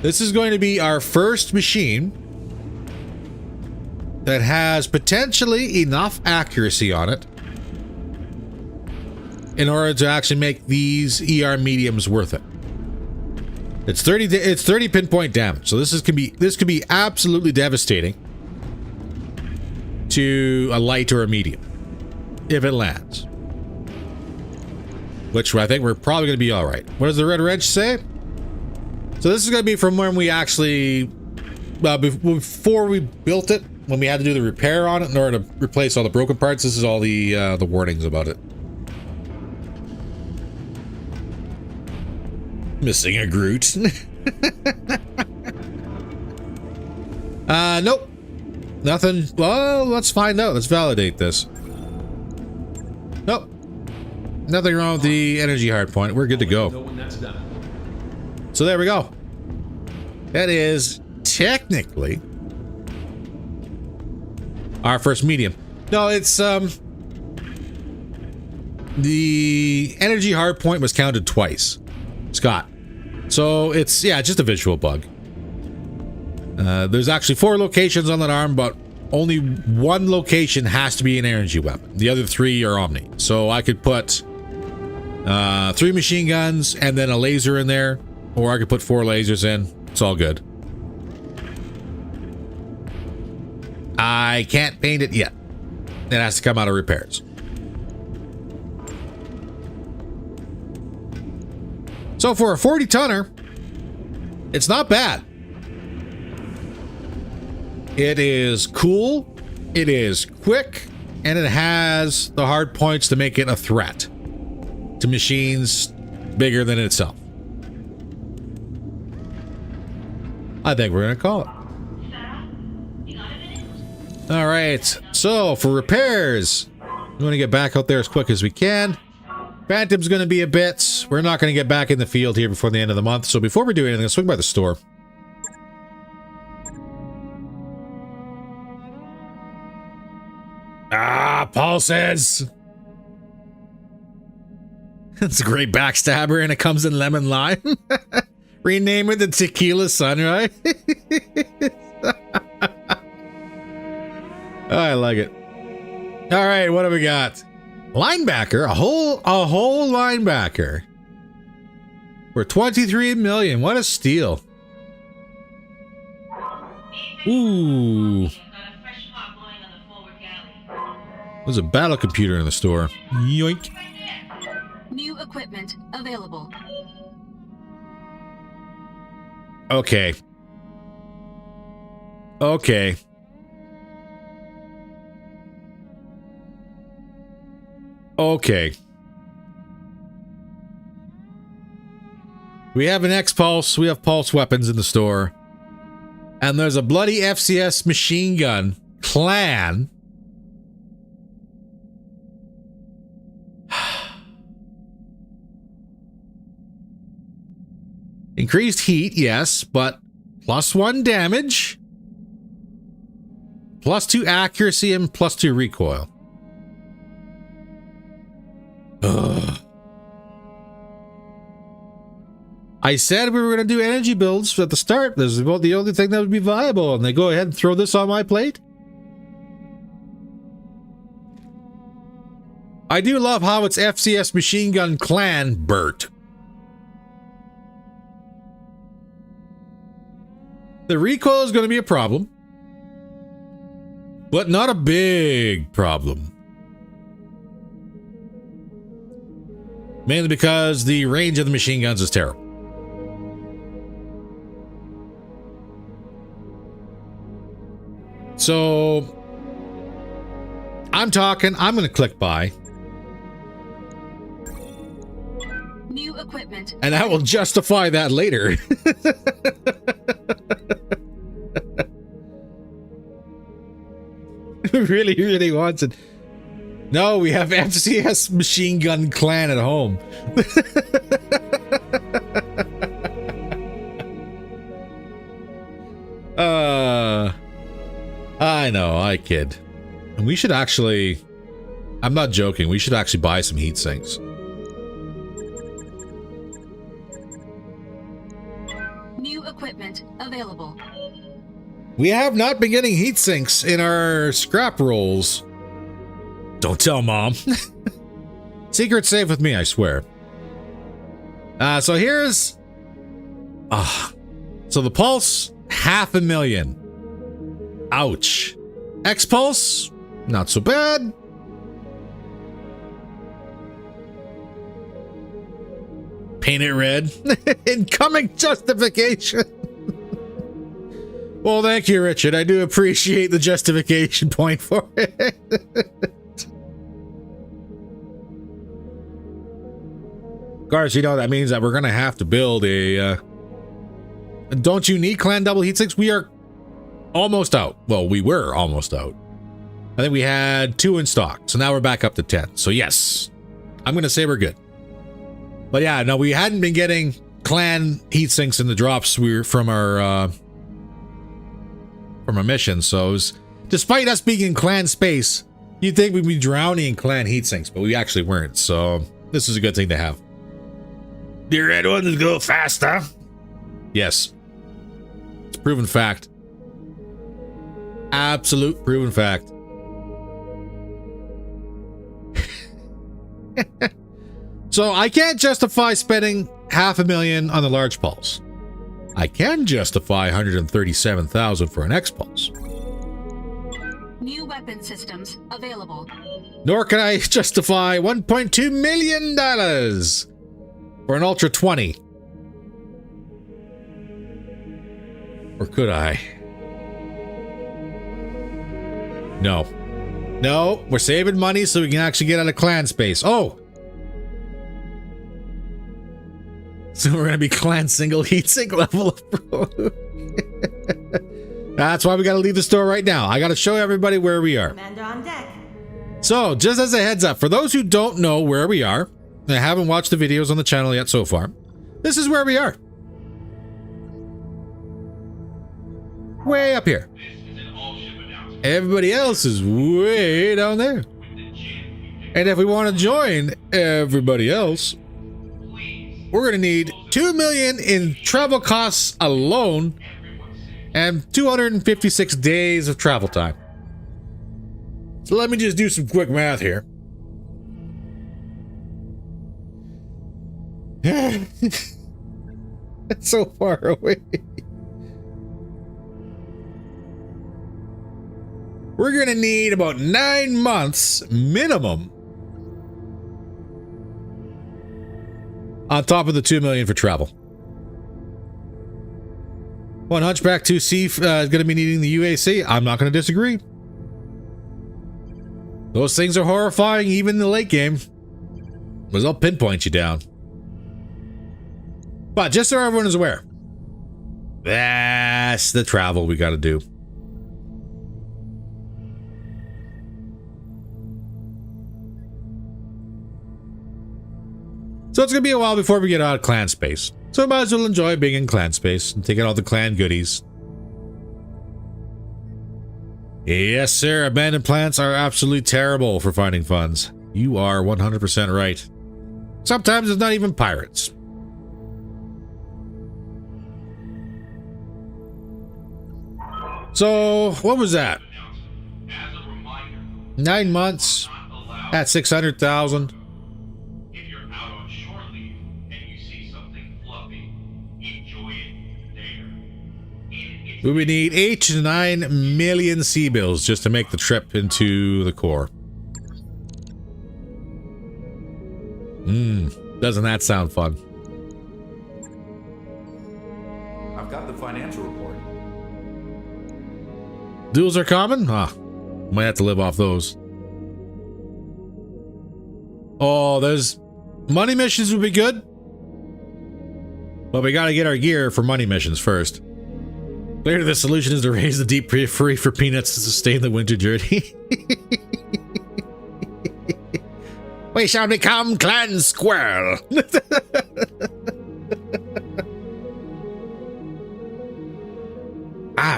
This is going to be our first machine that has potentially enough accuracy on it in order to actually make these ER mediums worth it. It's 30 pinpoint damage, so this could be absolutely devastating to a light or a medium if it lands. Which I think we're probably going to be all right. What does the red wrench say? So this is going to be from when we actually, before we built it, when we had to do the repair on it in order to replace all the broken parts. This is all the warnings about it. Missing a Groot. Nope. Nothing. Well, let's find out. Let's validate this. Nope. Nothing wrong with the energy hard point. We're good to go. So there we go. That is technically our first medium. No, it's the energy hard point was counted twice, Scott. So it's, yeah, just a visual bug. There's actually 4 locations on that arm, but only 1 location has to be an energy weapon. The other 3 are Omni. So I could put 3 machine guns and then a laser in there, or I could put 4 lasers in. It's all good. I can't paint it yet. It has to come out of repairs. So for a 40 tonner, it's not bad. It is cool, it is quick, and it has the hard points to make it a threat to machines bigger than itself. I think we're going to call it. All right, so for repairs, we want to get back out there as quick as we can. Phantom's going to be a bit. We're not going to get back in the field here before the end of the month. So before we do anything, let's swing by the store. Ah, Paul says. It's a great backstabber and it comes in lemon lime. Rename it the Tequila Sunrise. Oh, I like it. All right, what do we got? Linebacker, a whole linebacker for 23 million. What a steal. Ooh. Got a fresh part going on the forward galley. There's a battle computer in the store. Yoink. Right there. New equipment available. Okay. Okay. Okay. We have an X-Pulse. We have pulse weapons in the store. And there's a bloody FCS machine gun clan. Increased heat, yes, but +1 damage, +2 accuracy, and +2 recoil. Ugh. I said we were going to do energy builds at the start. This is about the only thing that would be viable, and they go ahead and throw this on my plate. I do love how it's FCS Machine Gun Clan Bert. The recoil is going to be a problem, but not a big problem. Mainly because the range of the machine guns is terrible. So, I'm going to click buy. New equipment. And I will justify that later. Really, really wants it. No, we have FCS Machine Gun Clan at home. I know, I kid. And we should actually, I'm not joking, we should actually buy some heat sinks. New equipment available. We have not been getting heat sinks in our scrap rolls. Don't tell Mom. Secret safe with me, I swear. So here's... so the pulse, 500,000. Ouch. X-Pulse, not so bad. Paint it red. Incoming justification. Well, thank you, Richard. I do appreciate the justification point for it. Guys, you know that means that we're going to have to build a... don't you need clan double heat sinks? We are almost out. Well, we were almost out. I think we had 2 in stock. So now we're back up to 10. So yes, I'm going to say we're good. But yeah, no, we hadn't been getting clan heat sinks in the drops from our mission. So it was, despite us being in clan space, you'd think we'd be drowning in clan heat sinks, but we actually weren't. So this is a good thing to have. The red ones go faster. Yes. It's proven fact. Absolute proven fact. So I can't justify spending 500,000 on the large pulse. I can justify 137,000 for an X-Pulse. New weapon systems available. Nor can I justify $1.2 million for an Ultra 20. Or could I? No. No, we're saving money so we can actually get out of clan space. Oh! So we're going to be clan single heatsink level. That's why we got to leave the store right now. I got to show everybody where we are. Commander on deck. So, just as a heads up, for those who don't know where we are, and haven't watched the videos on the channel yet so far, this is where we are. Way up here. This is an all-ship announcement. Everybody else is way down there. With the jam, And if we want to join everybody else, please, we're going to need $2 million in travel costs alone everyone say and 256 days of travel time. So let me just do some quick math here. It's so far away. we're going to need about 9 months minimum on top of the 2 million for travel. One Hunchback 2C is going to be needing the UAC. I'm not going to disagree. Those things are horrifying even in the late game, because they'll pinpoint you down. But just so everyone is aware, that's the travel we got to do. So it's going to be a while before we get out of clan space. So I might as well enjoy being in clan space and taking all the clan goodies. Yes, sir. Abandoned plants are absolutely terrible for finding funds. You are 100% right. Sometimes it's not even pirates. So, what was that? As a reminder, 9 months not allowed. at 600,000. If you're out on shore leave and you see something fluffy, enjoy it there. We would need 8 to 9 million sea bills just to make the trip into the core. Doesn't that sound fun? I've got the financial report. Duels are common? Might have to live off those. Oh, there's... money missions would be good. But we gotta get our gear for money missions first. Later, the solution is to raise the deep free for peanuts to sustain the winter journey. We shall become Clan Squirrel.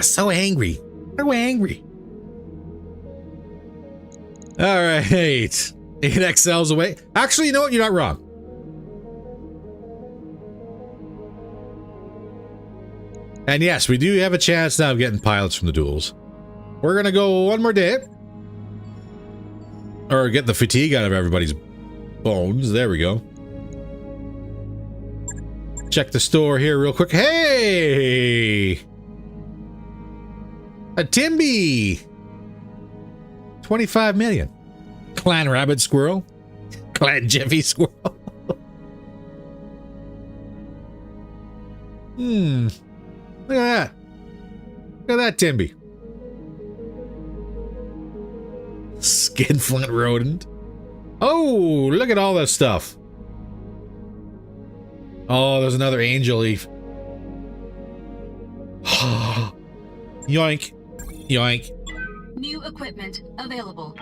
So angry. So angry. All right. 8XL's away. Actually, you know what? You're not wrong. And yes, we do have a chance now of getting pilots from the duels. We're going to go one more day. Or get the fatigue out of everybody's bones. There we go. Check the store here real quick. Hey! A Timby! 25 million. Clan Rabbit Squirrel. Clan Jiffy Squirrel. Look at that. Look at that Timby. Skinflint rodent. Oh, look at all this stuff. Oh, there's another angel leaf. Yoink. Yoink. New equipment available.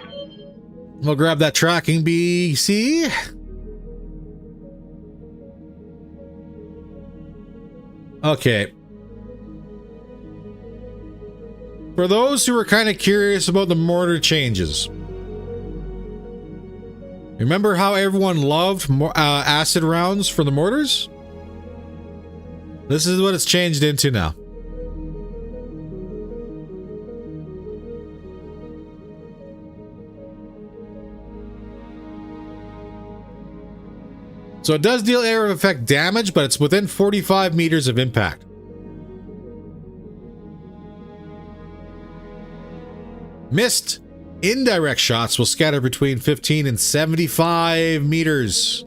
We'll grab that tracking BC. Okay. For those who are kind of curious about the mortar changes, remember how everyone loved acid rounds for the mortars? This is what it's changed into now. So it does deal area of effect damage, but it's within 45 meters of impact. Missed indirect shots will scatter between 15 and 75 meters.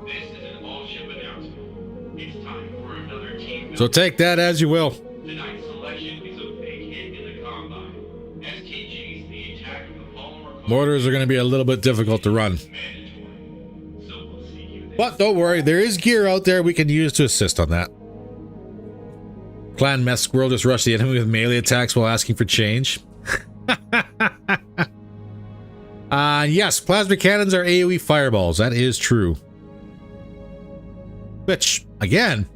This is an all-ship announcement. It's time for another team. So take that as you will. Tonight's selection is a big hit in the combine. STG's the attack of the polymer. Mortars are going to be a little bit difficult to run. Mandatory. So we'll see you there. But don't worry, there is gear out there we can use to assist on that. Clan Mech Squirrel just rushed the enemy with melee attacks while asking for change. Yes, plasma cannons are AoE fireballs. That is true. Which, again,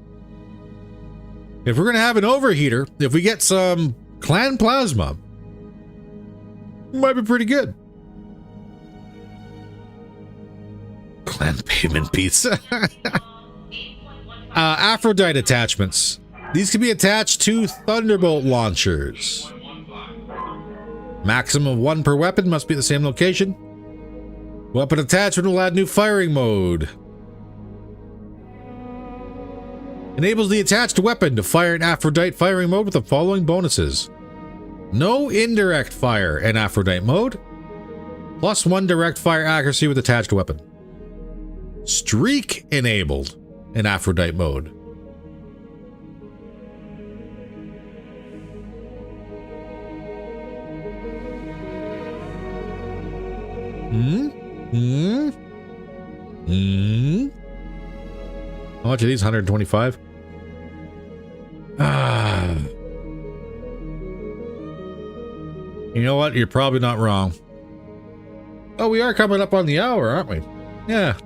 if we're going to have an overheater, if we get some clan plasma, might be pretty good. Clan pavement pizza. Aphrodite attachments. These can be attached to Thunderbolt launchers. Maximum of 1 per weapon, must be at the same location. Weapon attachment will add new firing mode. Enables the attached weapon to fire in Aphrodite firing mode with the following bonuses. No indirect fire in Aphrodite mode. +1 direct fire accuracy with attached weapon. Streak enabled in Aphrodite mode. How much are these? 125? You know what? You're probably not wrong. Oh, we are coming up on the hour, aren't we? Yeah.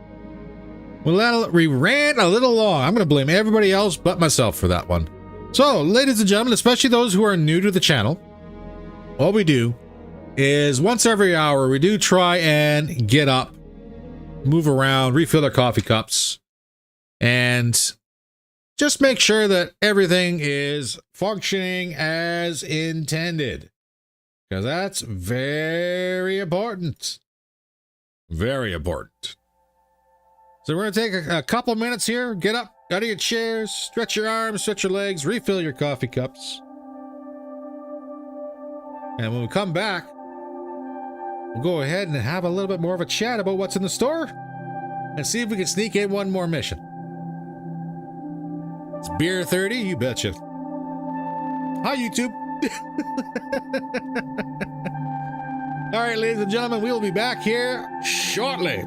We ran a little long. I'm going to blame everybody else but myself for that one. So, ladies and gentlemen, especially those who are new to the channel, all we do is once every hour, we do try and get up, move around, refill our coffee cups, and just make sure that everything is functioning as intended. Because that's very important. Very important. So we're going to take a couple minutes here. Get up out of your chairs, stretch your arms, stretch your legs, refill your coffee cups. And when we come back, we'll go ahead and have a little bit more of a chat about what's in the store and see if we can sneak in one more mission. It's beer 30, you betcha. Hi, YouTube. All right, ladies and gentlemen, we will be back here shortly.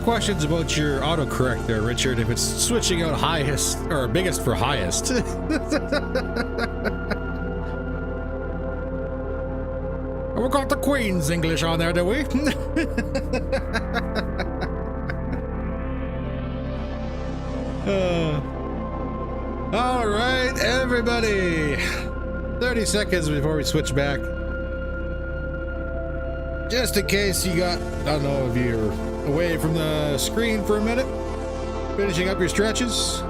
questions about your autocorrect there, Richard, if it's switching out highest or biggest for highest. We got the Queen's English on there, do we? All right, everybody. 30 seconds before we switch back. Just in case you got, I don't know if you're away from the screen for a minute, finishing up your stretches.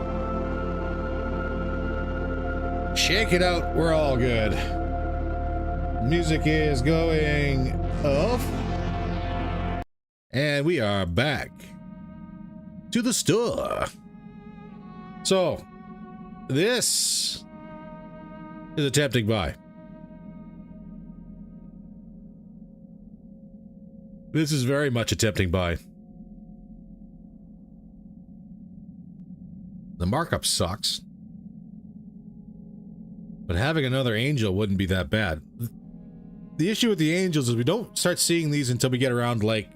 Shake it out, we're all good. Music is going off. And we are back to the store. So, this is a tempting buy. This is very much a tempting buy. The markup sucks. But having another angel wouldn't be that bad. The issue with the angels is we don't start seeing these until we get around like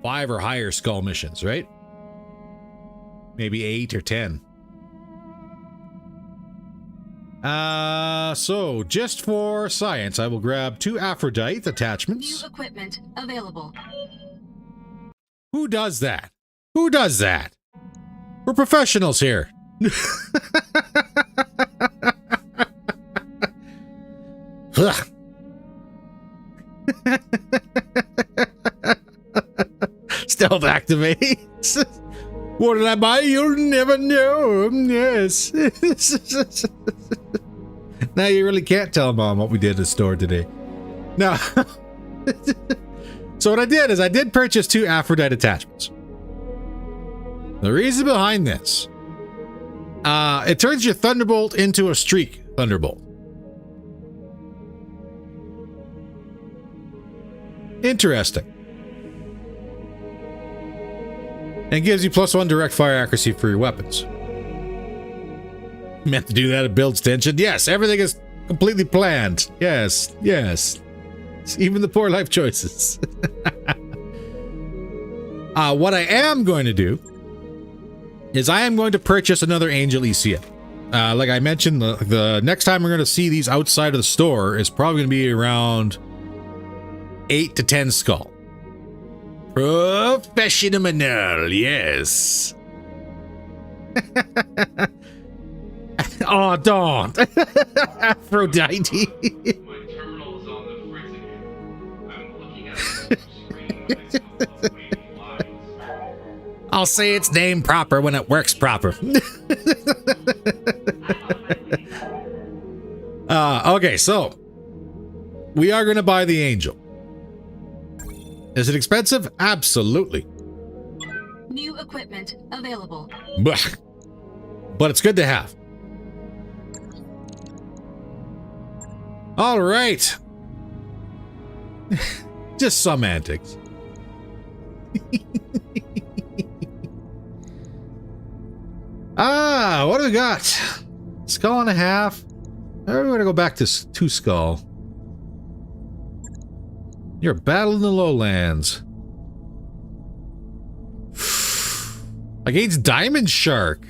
5 or higher skull missions, right? Maybe 8 or 10. So just for science, I will grab 2 Aphrodite attachments. New equipment available. Who does that? Who does that? We're professionals here. Stealth activates. What did I buy? You'll never know. Yes. Now you really can't tell Mom what we did at the store today. Now, so what I did is I did purchase 2 Aphrodite attachments. The reason behind this, it turns your Thunderbolt into a Streak Thunderbolt. Interesting. And gives you +1 direct fire accuracy for your weapons. Meant to do that, it builds tension. Yes, everything is completely planned. Yes, yes. Even the poor life choices. What I am going to do is I am going to purchase another Angel ECM. Like I mentioned, the next time we're going to see these outside of the store is probably going to be around 8 to 10 skull. Professional, yes. Oh, don't. Aphrodite. My terminal is on the fritz again. I'm looking at the screen with waiting lines. I'll say its name proper when it works proper. Okay, so we are going to buy the Angel. Is it expensive? Absolutely. New equipment available. But it's good to have. All right. Just some antics. What do we got? Skull and a half. We're going to go back to 2 skull. You're battling the lowlands. Against Diamond Shark.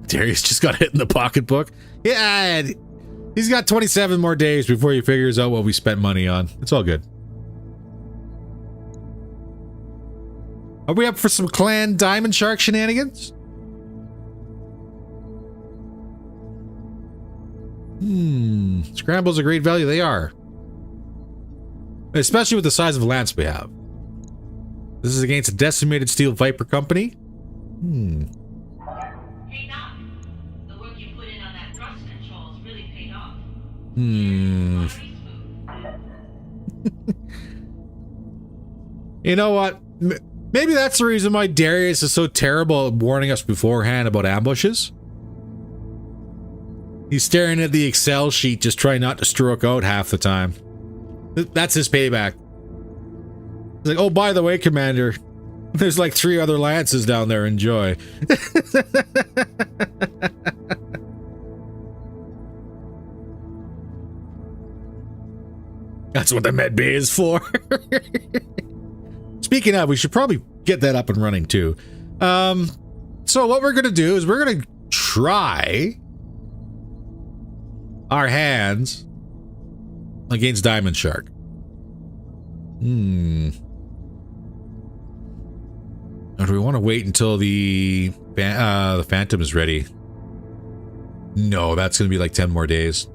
Darius just got hit in the pocketbook. Yeah, he's got 27 more days before he figures out what we spent money on. It's all good. Are we up for some clan Diamond Shark shenanigans? Scrambles are great value. They are. Especially with the size of lance we have. This is against a decimated steel Viper company. Hey, Doc. The work you put in on that thrust controls really paid off. Very smooth. You know what? Maybe that's the reason why Darius is so terrible at warning us beforehand about ambushes. He's staring at the Excel sheet, just trying not to stroke out half the time. That's his payback. He's like, oh, by the way, Commander, there's like 3 other lances down there. Enjoy. That's what the med bay is for. Speaking of, we should probably get that up and running too. So what we're going to do is we're going to try our hands against Diamond Shark. Or do we want to wait until the Phantom is ready? No, that's going to be like 10 more days.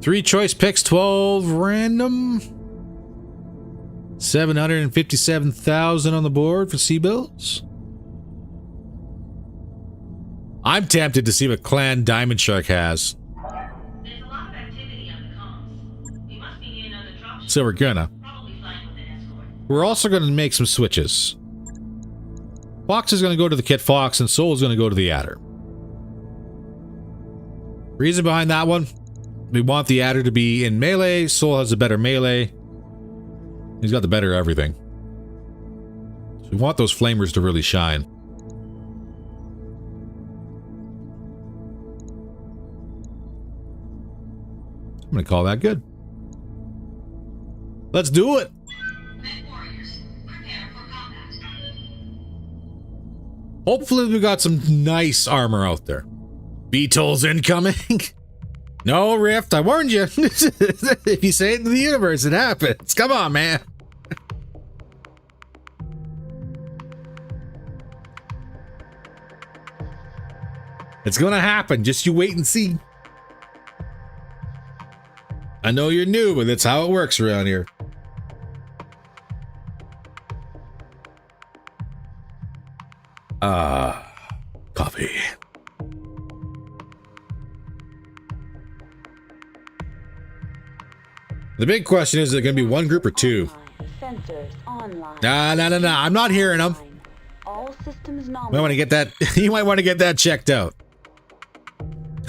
Three choice picks, 12 random. 757,000 on the board for C-bills. I'm tempted to see what clan Diamond Shark has. There's a lot of activity on the comms. We must be near another dropship. So we're gonna. Probably flying with an escort. We're also gonna make some switches. Fox is gonna go to the Kit Fox and Soul is gonna go to the Adder. Reason behind that one? We want the Adder to be in melee. Soul has a better melee. He's got the better everything. So we want those flamers to really shine. I'm gonna call that good. Let's do it. Mech warriors, prepare for combat. Hopefully we got some nice armor out there. VTOL's incoming. No, Rift, I warned you. If you say it to the universe, it happens. Come on, man. It's gonna happen. Just you wait and see. I know you're new, but that's how it works around here. Coffee. The big question is it going to be one group or two? Sensors online. Nah. I'm not hearing them. All systems You might want to get that. You might want to get that checked out.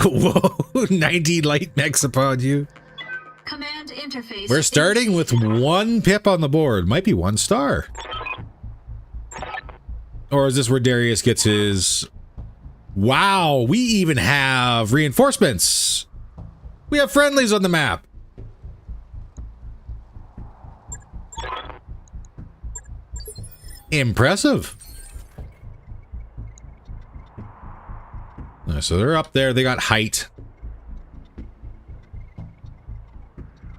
Whoa, 90 light mechs upon you. Command interface. We're starting with one pip on the board. Might be 1 star. Or is this where Darius gets his... Wow, we even have reinforcements. We have friendlies on the map. Impressive. So they're up there. They got height.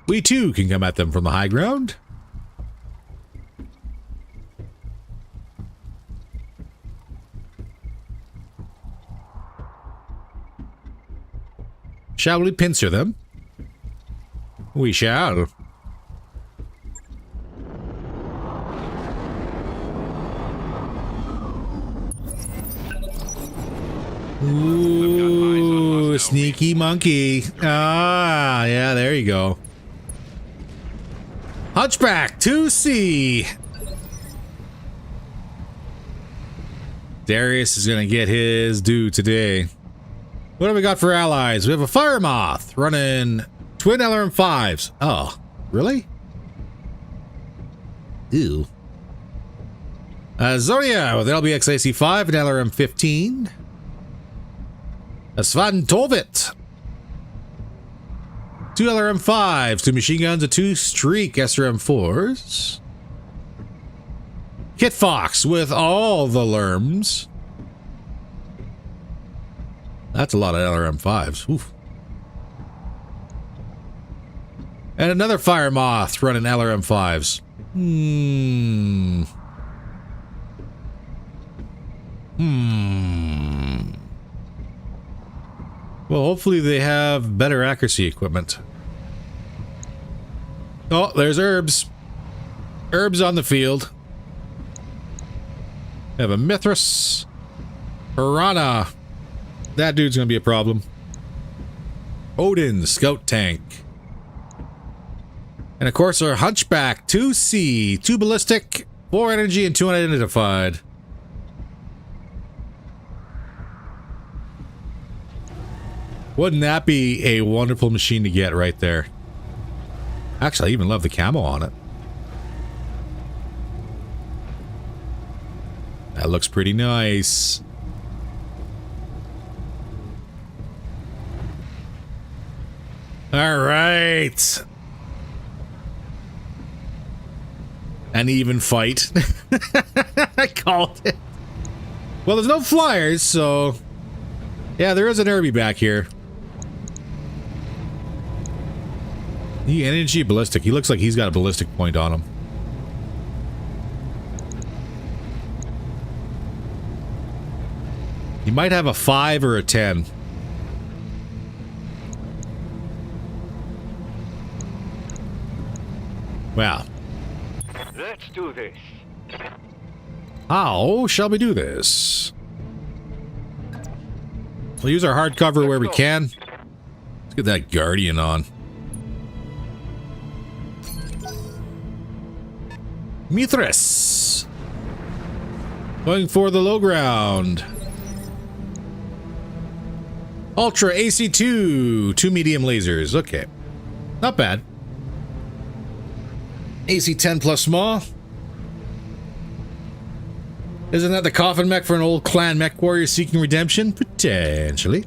We too can come at them from the high ground. Shall we pincer them? We shall. Ooh, sneaky monkey. Ah, yeah, there you go. Hunchback 2C. Darius is gonna get his due today. What do we got for allies? We have a Fire Moth running twin LRM5s. Oh, really? Ew. Zoria with LBX AC5 and LRM15. A Svan Tovit. 2 LRM5s, 2 machine guns, and 2 Streak SRM4s. Kit Fox with all the LRMs. That's a lot of LRM5s. Oof. And another Fire Moth running LRM5s. Well, hopefully they have better accuracy equipment. Oh, there's Herbs. Herbs on the field. We have a Mithras. Piranha. That dude's gonna be a problem. Odin, Scout Tank. And of course our Hunchback 2C, 2 ballistic, 4 energy, and 2 unidentified. Wouldn't that be a wonderful machine to get right there? Actually, I even love the camo on it. That looks pretty nice. All right. An even fight. I called it. Well, there's no flyers, so... Yeah, there is an Irby back here. The energy ballistic. He looks like he's got a ballistic point on him. He might have a 5 or a 10. Wow. Let's do this. How shall we do this? We'll use our hard cover where we can. Let's get that Guardian on. Mithras. Going for the low ground. Ultra AC2. 2 medium lasers. Okay. Not bad. AC10 plus small. Isn't that the coffin mech for an old clan mech warrior seeking redemption? Potentially.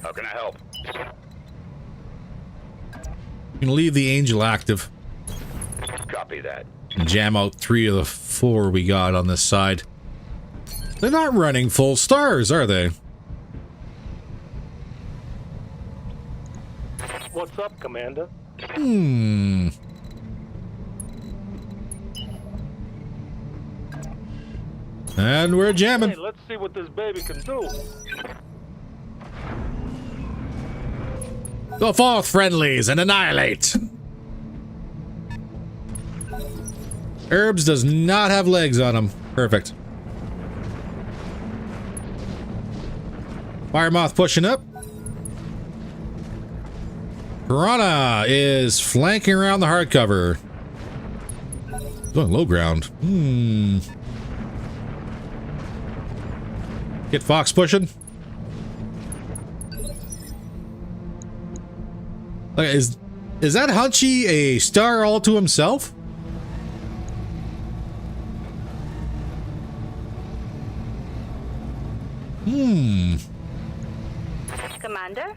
How can I help? You can leave the Angel active. Copy that. And jam out 3 of the 4 we got on this side. They're not running full stars, are they? What's up, Commander? Hmm. And we're jamming. Hey, let's see what this baby can do. Go forth, friendlies, and annihilate. Herbs does not have legs on him. Perfect. Fire Moth pushing up. Piranha is flanking around the hardcover. Going low ground. Get Fox pushing. Like, is that Hunchy a star all to himself? Commander?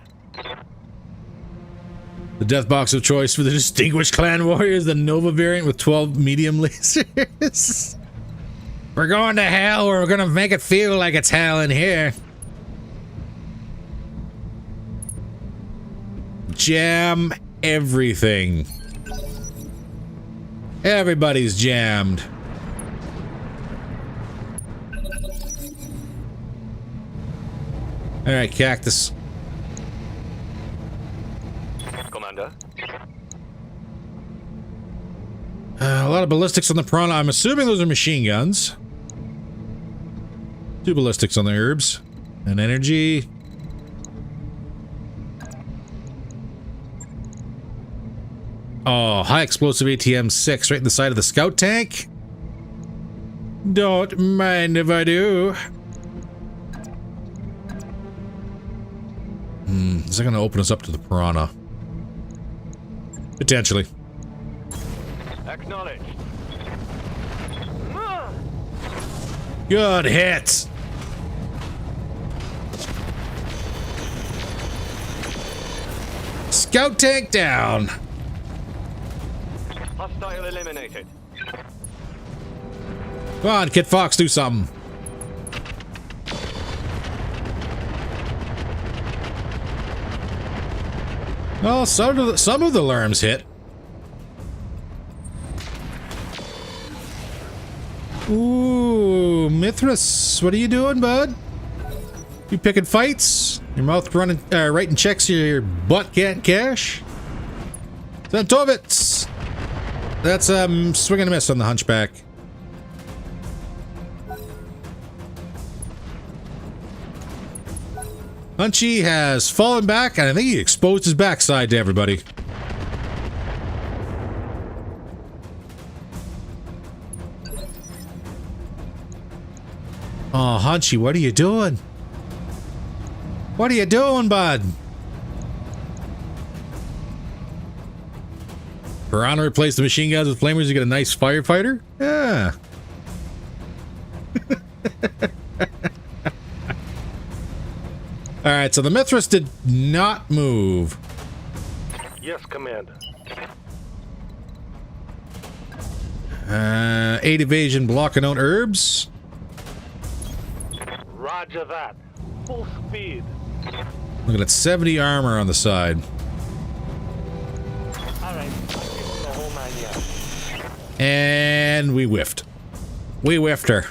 The death box of choice for the distinguished clan warriors, the Nova variant with 12 medium lasers. We're going to hell, or we're gonna make it feel like it's hell in here. Jam everything. Everybody's jammed. All right, Cactus. Commander. A lot of ballistics on the Piranha. I'm assuming those are machine guns. 2 ballistics on the herbs. And energy. Oh, high explosive ATM 6 right in the side of the scout tank. Don't mind if I do. Is that going to open us up to the Piranha? Potentially. Acknowledged. Good hit. Scout tank down. Hostile eliminated. Come on, Kit Fox, do something. Well, some of the alarms hit. Ooh, Mithras, what are you doing, bud? You picking fights? Your mouth running, writing checks your butt can't cash? Santovitz! That's swing and a miss on the Hunchback. Hunchy has fallen back, and I think he exposed his backside to everybody. Oh, Hunchy, what are you doing? What are you doing, bud? Piranha replaced the machine guns with flamers to get a nice firefighter? Yeah. Alright, so the Mithras did not move. Yes, Commander. 8 evasion blocking out herbs. Roger that. Full speed. Look at that, 70 armor on the side. Alright, the whole 9 yards. And we whiffed. We whiffed her.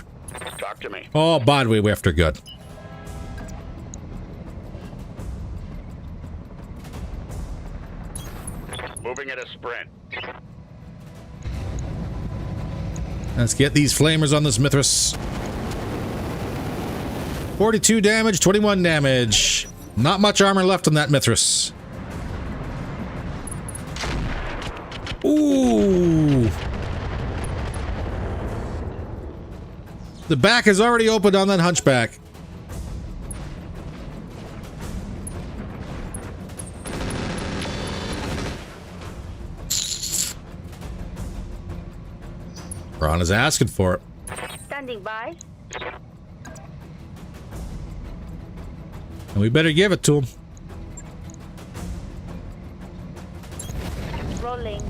Talk to me. Oh, bad, we whiffed her good. Moving at a sprint. Let's get these flamers on this Mithras. 42 damage, 21 damage. Not much armor left on that Mithras. Ooh. The back is already opened on that Hunchback. Ron is asking for it. Standing by. And we better give it to him. Rolling.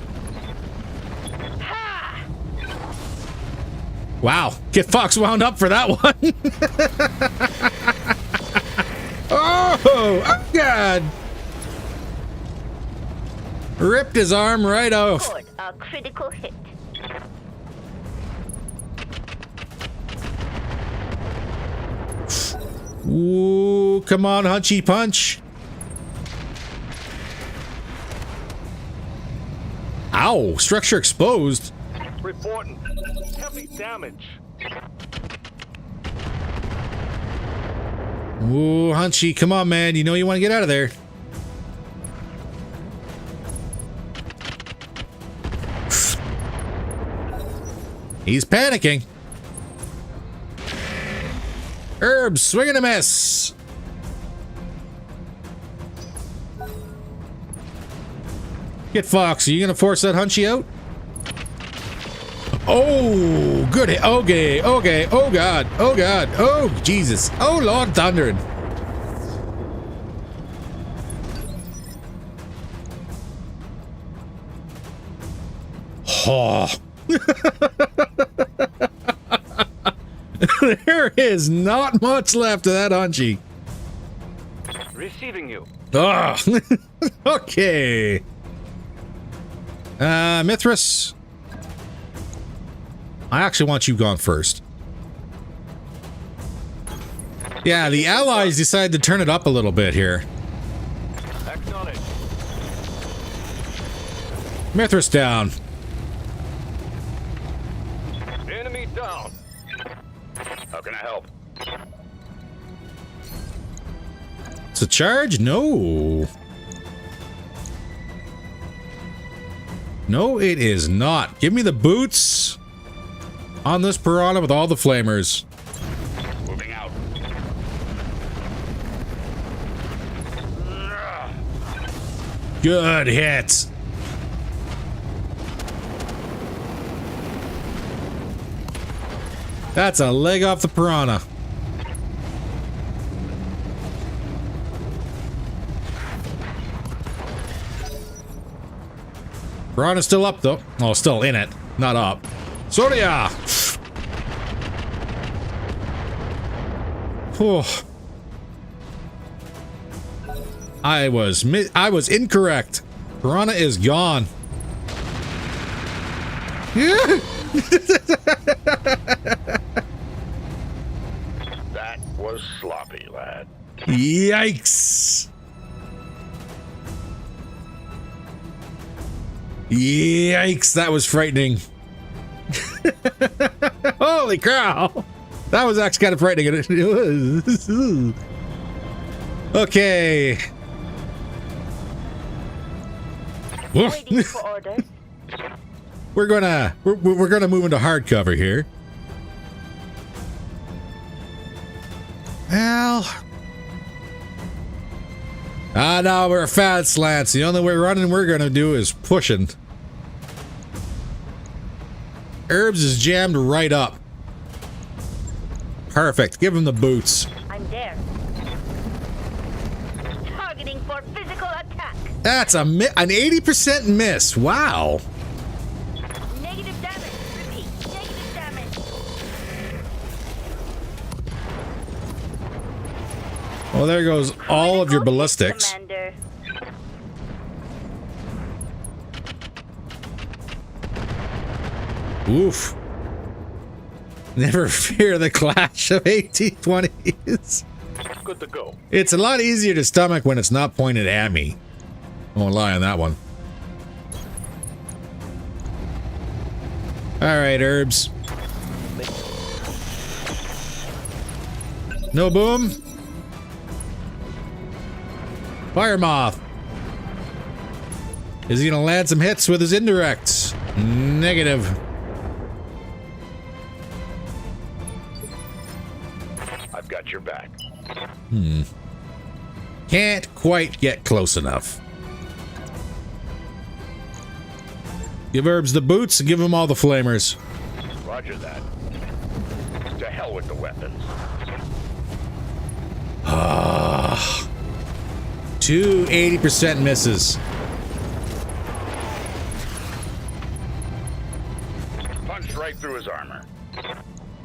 Wow. Get Fox wound up for that one. Oh God. Ripped his arm right off. Good. A critical hit. Ooh, come on, Hunchy Punch. Ow, structure exposed. Reporting. Heavy damage. Ooh, Hunchy, come on, man. You know you want to get out of there. He's panicking. Herbs, swing and a miss. Get Fox. Are you going to force that Hunchy out? Oh, good hit. Okay, okay. Oh, God. Oh, God. Oh, Jesus. Oh, Lord thundered. Oh. There is not much left of that Hunchy. Receiving you. Oh. Okay. Mithras. I actually want you gone first. Yeah, the allies decided to turn it up a little bit here. Acknowledge. Mithras down. Enemy down. How can I help? It's a charge? No. No, it is not. Give me the boots on this piranha with all the flamers. Moving out. Good hit. That's a leg off the piranha. Piranha's still up though. Oh, still in it, not up. Soria! Oh. I was incorrect. Piranha is gone. That was sloppy, lad. Yikes. Yikes, that was frightening. Holy cow. That was actually kind of frightening. It was. Okay. Waiting for orders. We're gonna move into hardcover here. Well, no, we're fat slants. The only way running we're gonna do is pushing. Herbs is jammed right up. Perfect. Give him the boots. I'm there. Targeting for physical attack. That's an 80% miss. Wow. Negative damage. Repeat. Negative damage. Well, there goes all of your Critical hit, ballistics. Commander. Oof. Never fear the clash of 1820s. Good to go. It's a lot easier to stomach when it's not pointed at me. I won't lie on that one. Alright, herbs. No boom. Fire moth. Is he gonna land some hits with his indirects? Negative. I've got your back. Can't quite get close enough. Give herbs the boots and give them all the flamers. Roger that. To hell with the weapons. Ah. 2 80% misses. Punched right through his armor.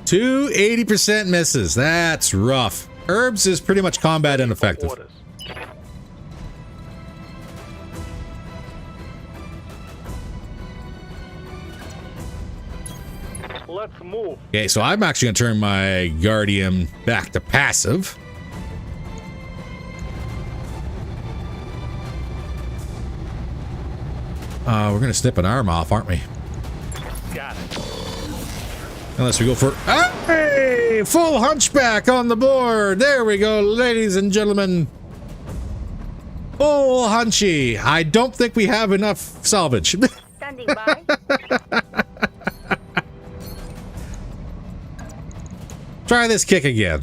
2 80% misses. That's rough. Herbs is pretty much combat ineffective. Orders. Let's move. Okay, so I'm actually going to turn my Guardian back to passive. We're going to snip an arm off, aren't we? Got it. Unless we go for... Hey! Full Hunchback on the board! There we go, ladies and gentlemen. Full Hunchy. I don't think we have enough salvage. Standing by. Try this kick again.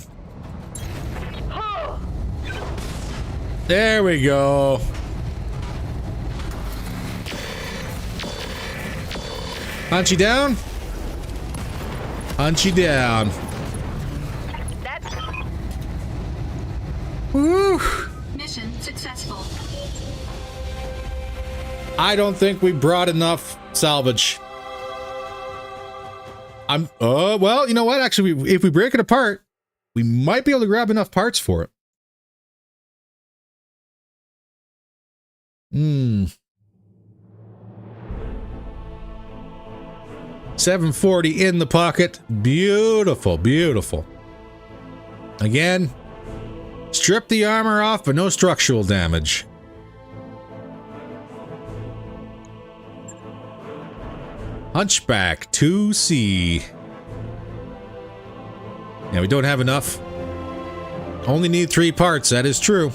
There we go. Hunchy down. Hunchy down. That's Woo. Mission successful. I don't think we brought enough salvage. Well, you know what? Actually, if we break it apart, we might be able to grab enough parts for it. 740 in the pocket. Beautiful, beautiful. Again, strip the armor off, but no structural damage. Hunchback 2C. Yeah, we don't have enough. Only need 3 parts, that is true.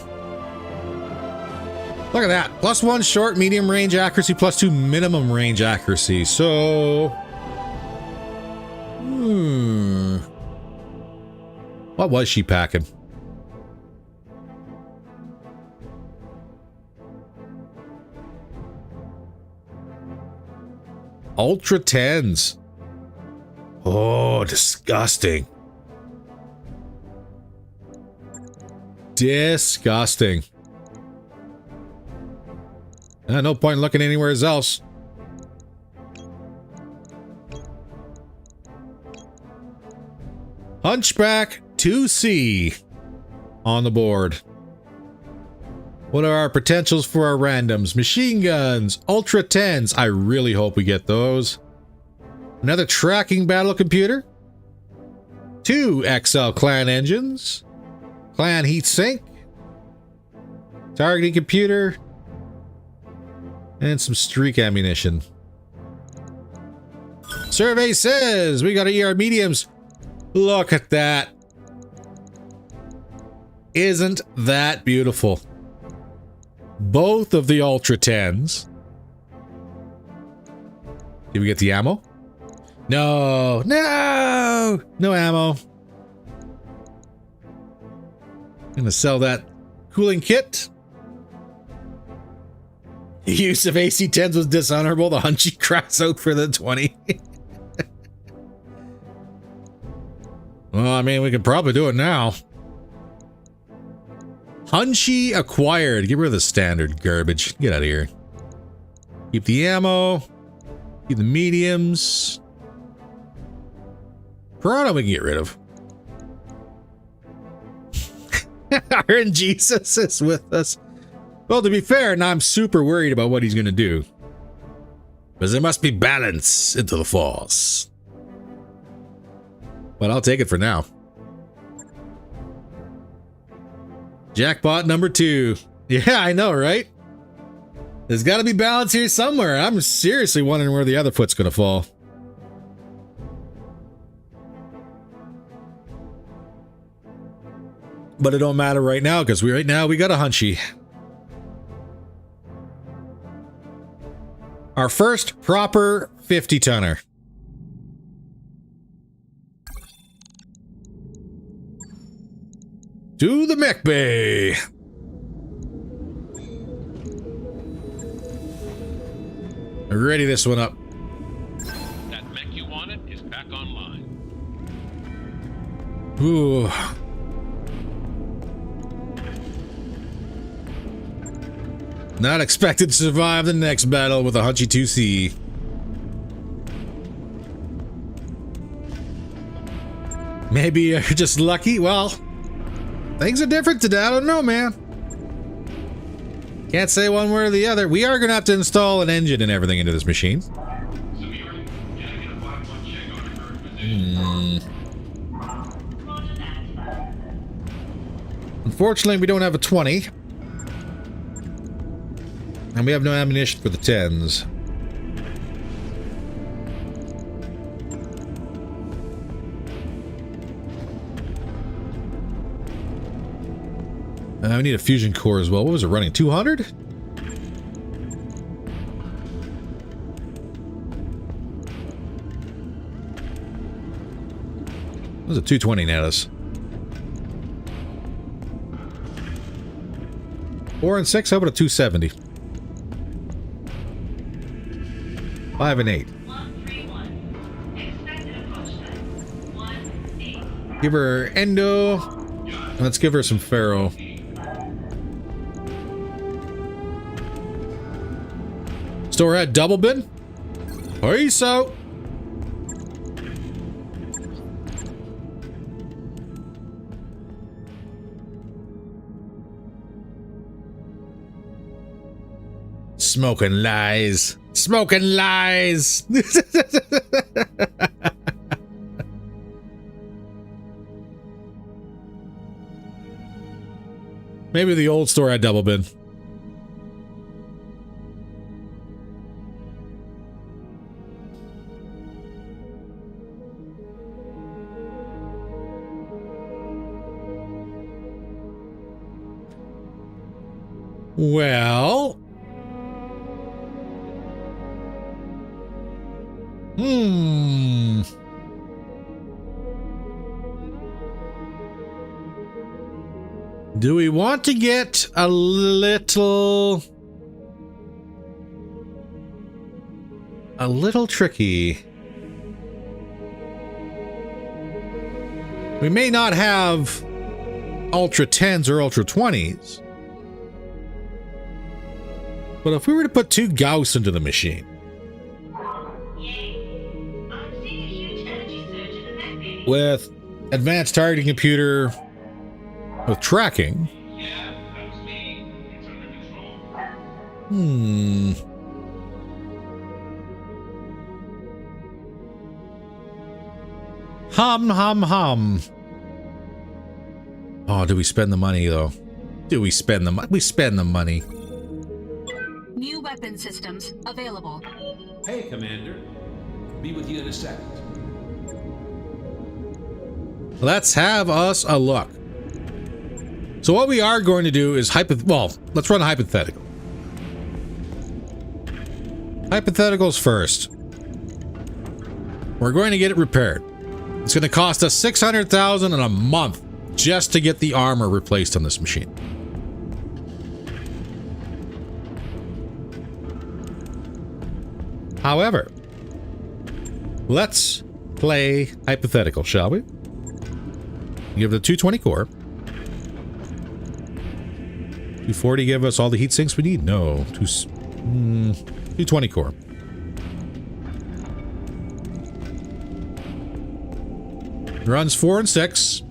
Look at that. +1 short, medium range accuracy, +2 minimum range accuracy. So... What was she packing? Ultra 10s. Oh, disgusting. Disgusting. No point in looking anywhere else. Hunchback 2C on the board. What are our potentials for our randoms? Machine guns, Ultra 10s. I really hope we get those. Another tracking battle computer. 2 XL clan engines. Clan heatsink. Targeting computer. And some streak ammunition. Survey says we got ER mediums. Look at that. Isn't that beautiful? Both of the Ultra 10s. Did we get the ammo? No, no, no ammo. Gonna sell that cooling kit. The use of AC-10s was dishonorable. The Hunchy cracks out for the 20. Oh, I mean, we can probably do it now. Hunchy acquired. Get rid of the standard garbage. Get out of here. Keep the ammo. Keep the mediums. Piranha we can get rid of. RNGesus is with us. Well, to be fair, now I'm super worried about what he's going to do. Because there must be balance into the force. But I'll take it for now. Jackpot number 2. Yeah, I know, right? There's got to be balance here somewhere. I'm seriously wondering where the other foot's going to fall. But it don't matter right now because right now we got a Hunchy. Our first proper 50-tonner. To the Mech Bay. Ready this one up. That mech you wanted is back online. Ooh. Not expected to survive the next battle with a Hunchy 2C. Maybe you're just lucky. Well, things are different today. I don't know, man. Can't say one way or the other. We are going to have to install an engine and everything into this machine. Unfortunately, we don't have a 20. And we have no ammunition for the 10s. I need a fusion core as well. What was it running? 200? What was it? 220 net us. 4 and 6, how about a 270? 5 and 8. 131. Expected approach time. 18. Give her endo. And let's give her some Pharaoh. Store at double bin. Peace out. Smoking lies. Smoking lies. Maybe the old store had double bin. Well, do we want to get a little tricky? We may not have Ultra 10s or Ultra 20s. But if we were to put 2 Gauss into the machine, Yay. I'm seeing a huge energy surge in the mech bay. with advanced targeting computer, with tracking, Yeah, that was me. It's under control. Hum. Oh, do we spend the money though? Do we spend the money? We spend the money. New weapon systems available. Hey, Commander. Be with you in a second. Let's have us a look. So what we are going to do is let's run a hypothetical. Hypotheticals first. We're going to get it repaired. It's going to cost us $600,000 in a month just to get the armor replaced on this machine. However, let's play hypothetical, shall we? Give it a 220 core. 240 give us all the heat sinks we need? No. 220 core. Runs 4 and 6.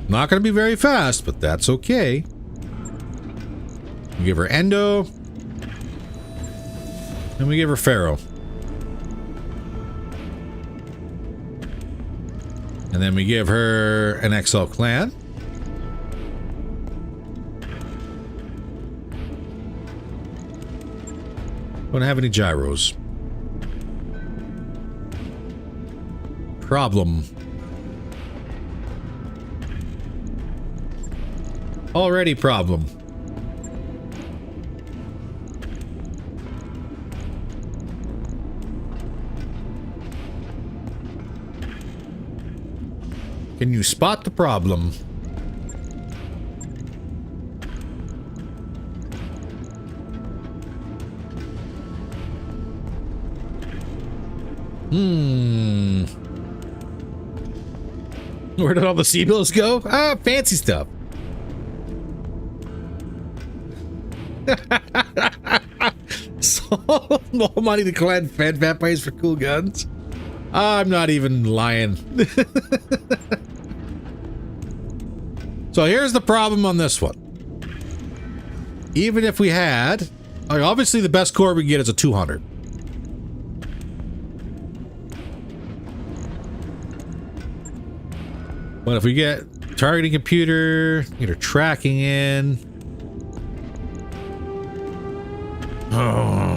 Not going to be very fast, but that's okay. We give her Endo. And we give her Pharaoh. And then we give her an XL clan. Don't have any gyros. Problem. Already problem. Can you spot the problem? Where did all the sea bills go? Ah, fancy stuff. So, more money to collect fed vampires for cool guns? I'm not even lying. So here's the problem on this one. Even if we had, like, obviously the best core we can get is a 200. But if we get targeting computer, get our tracking in. Oh.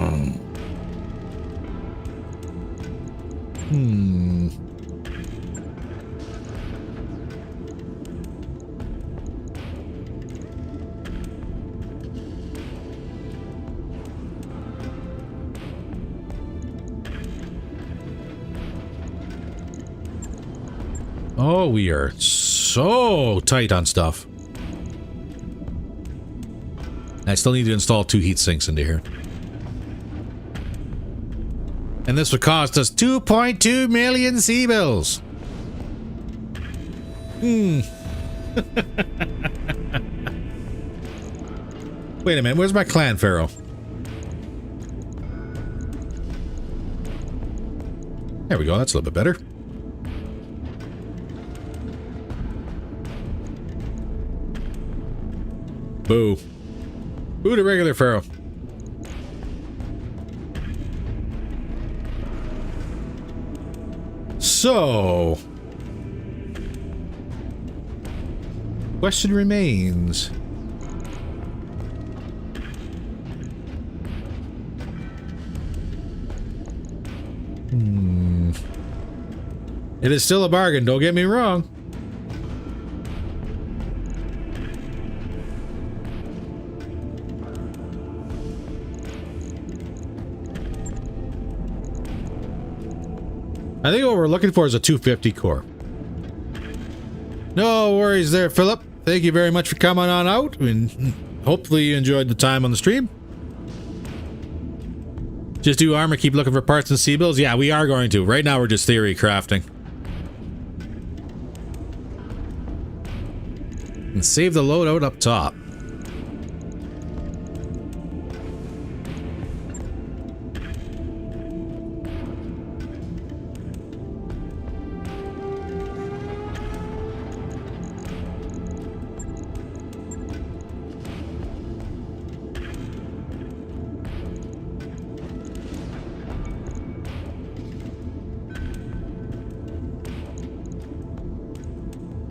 Oh, we are so tight on stuff. I still need to install 2 heat sinks into here. And this would cost us 2.2 million sea bills. Wait a minute, where's my clan pharaoh? There we go, that's a little bit better. Boo. Boo to regular pharaoh. So, question remains. It is still a bargain, don't get me wrong. I think what we're looking for is a 250 core. No worries there, Philip. Thank you very much for coming on out, and hopefully you enjoyed the time on the stream. Just do armor, keep looking for parts and sea bills. Yeah, we are going to. Right now we're just theory crafting. And save the loadout up top.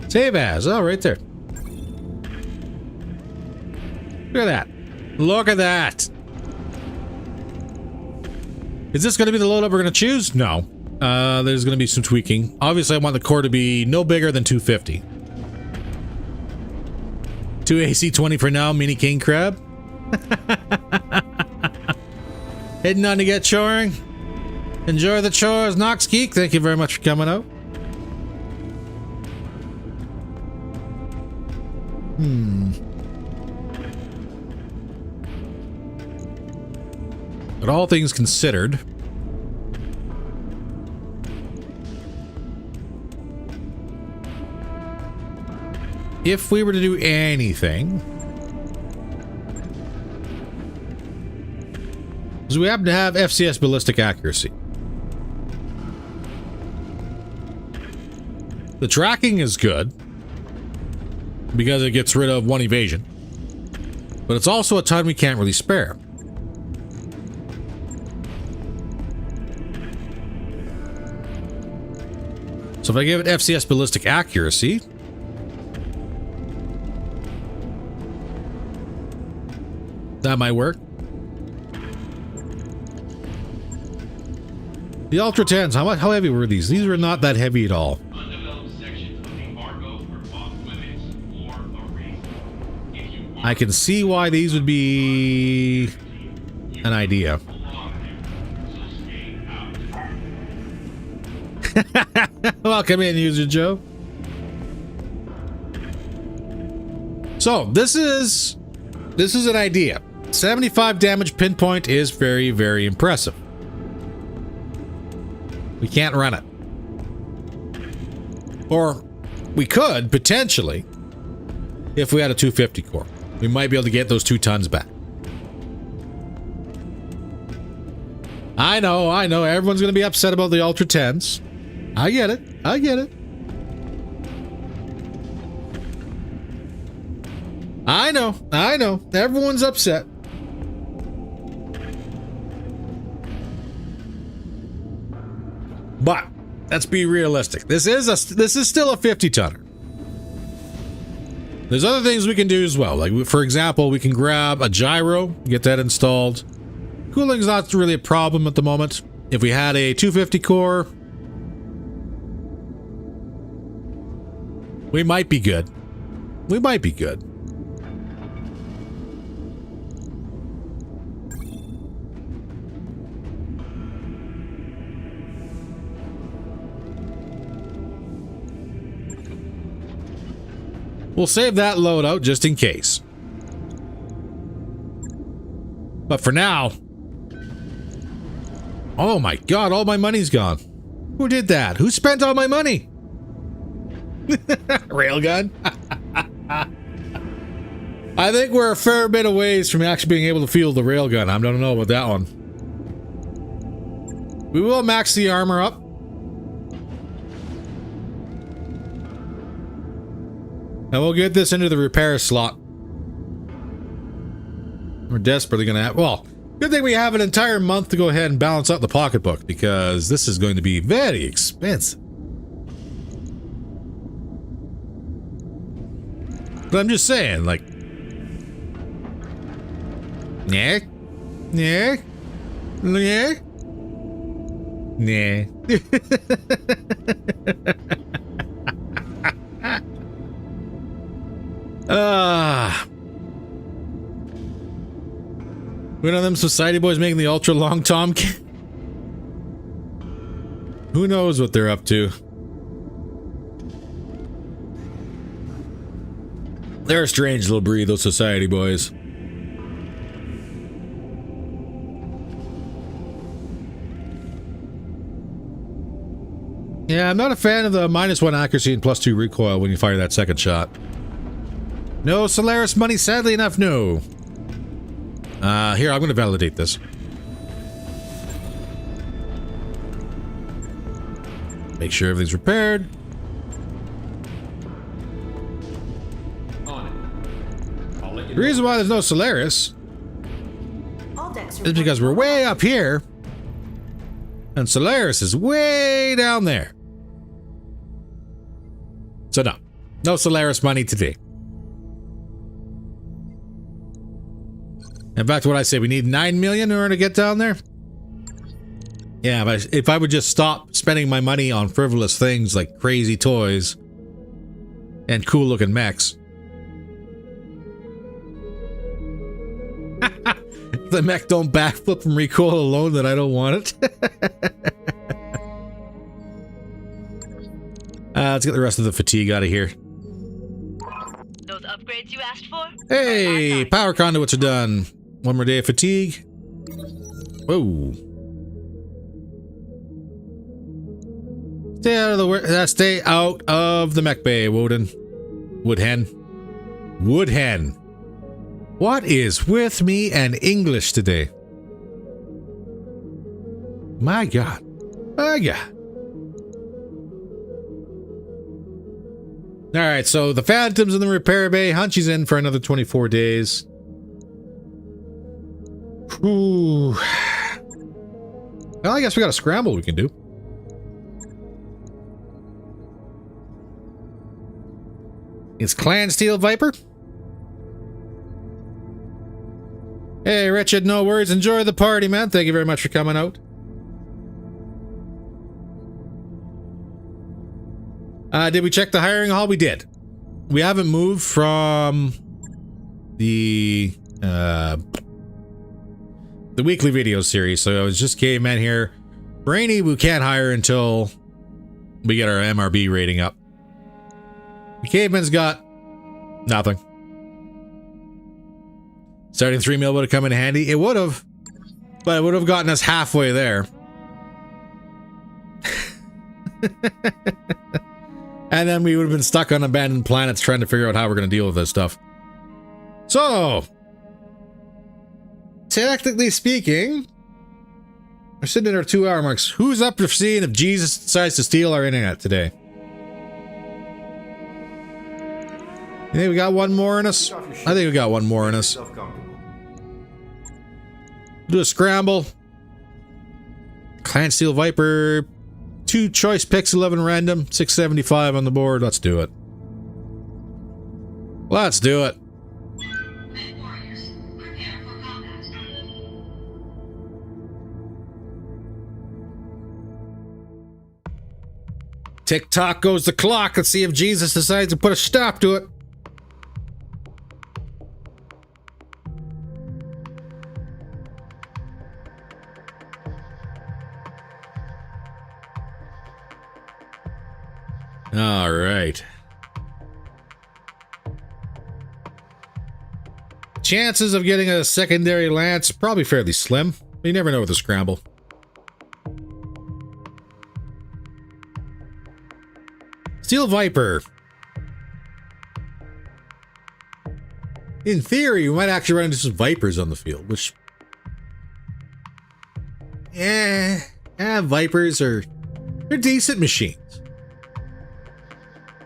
Save as. Oh, right there. Look at that. Look at that. Is this going to be the loadout we're going to choose? No. There's going to be some tweaking. Obviously, I want the core to be no bigger than 250. 2 AC-20 for now, mini king crab. Heading on to get choring. Enjoy the chores, Nox Geek. Thank you very much for coming out. But all things considered, if we were to do anything, is we happen to have FCS ballistic accuracy. The tracking is good because it gets rid of 1 evasion, but it's also a ton we can't really spare. So if I give it FCS ballistic accuracy, that might work. The Ultra 10s, how heavy were these? These were not that heavy at all. Undeveloped sections of the embargo for off limits or a reason. If you I can see why these would be an idea. belong there, so stay out. Welcome in, User Joe. So this is an idea. 75 damage pinpoint is very, very impressive. We can't run it. Or we could, potentially, if we had a 250 core. We might be able to get those 2 tons back. I know, everyone's going to be upset about the Ultra 10s. I get it. I know. Everyone's upset. But let's be realistic. This is still a 50 tonner. There's other things we can do as well. Like, for example, we can grab a gyro, get that installed. Cooling's not really a problem at the moment. If we had a 250 core, we might be good. We'll save that loadout just in case. But for now... Oh my god, all my money's gone. Who did that? Who spent all my money? Railgun? I think we're a fair bit of ways from actually being able to field the railgun. I don't know about that one. We will max the armor up. And we'll get this into the repair slot. We're desperately going to have... Well, good thing we have an entire month to go ahead and balance out the pocketbook, because this is going to be very expensive. But I'm just saying, like... Nah. One of them society boys making the ultra long Tom. Who knows what they're up to? They're a strange little breed, those society boys. Yeah, I'm not a fan of the -1 accuracy and +2 recoil when you fire that second shot. No Solaris money, sadly enough, no. Here, I'm going to validate this. Make sure everything's repaired. On it. I'll let you The reason why there's no Solaris is because we're way up here, and Solaris is way down there. So no Solaris money today. In fact, what I say, we need 9 million in order to get down there. Yeah, but if I would just stop spending my money on frivolous things like crazy toys and cool looking mechs. The mech don't backflip from recoil alone, that I don't want it. Let's get the rest of the fatigue out of here. Those upgrades you asked for? Hey, power conduits are done. One more day of fatigue. Whoa. Stay out of the mech bay, Woden. Woodhen. Wood hen. What is with me and English today? My God. My God. Alright, so the Phantom's in the repair bay. Hunchy's in for another 24 days. Ooh. Well, I guess we got a scramble we can do. It's Clan Steel Viper. Hey, Richard, no worries. Enjoy the party, man. Thank you very much for coming out. Did we check the hiring hall? We did. We haven't moved from the weekly video series, so it was just cavemen here. Brainy, we can't hire until we get our MRB rating up. The caveman's got nothing. Starting 3 mil would have come in handy. It would have, but it would have gotten us halfway there. And then we would have been stuck on abandoned planets trying to figure out how we're going to deal with this stuff. So, technically speaking, we're sitting at our 2 hour marks. Who's up for seeing if Jesus decides to steal our internet today? Hey, we got one more in us. I think we got one more in us. Do a scramble. Clan Steel Viper. 2 choice picks, 11 random, 675 on the board. Let's do it. Let's do it. Tick-tock goes the clock. Let's see if Jesus decides to put a stop to it. All right. Chances of getting a secondary lance probably fairly slim. You never know with a scramble. Steel Viper. In theory, we might actually run into some Vipers on the field, which... Vipers are... They're decent machines.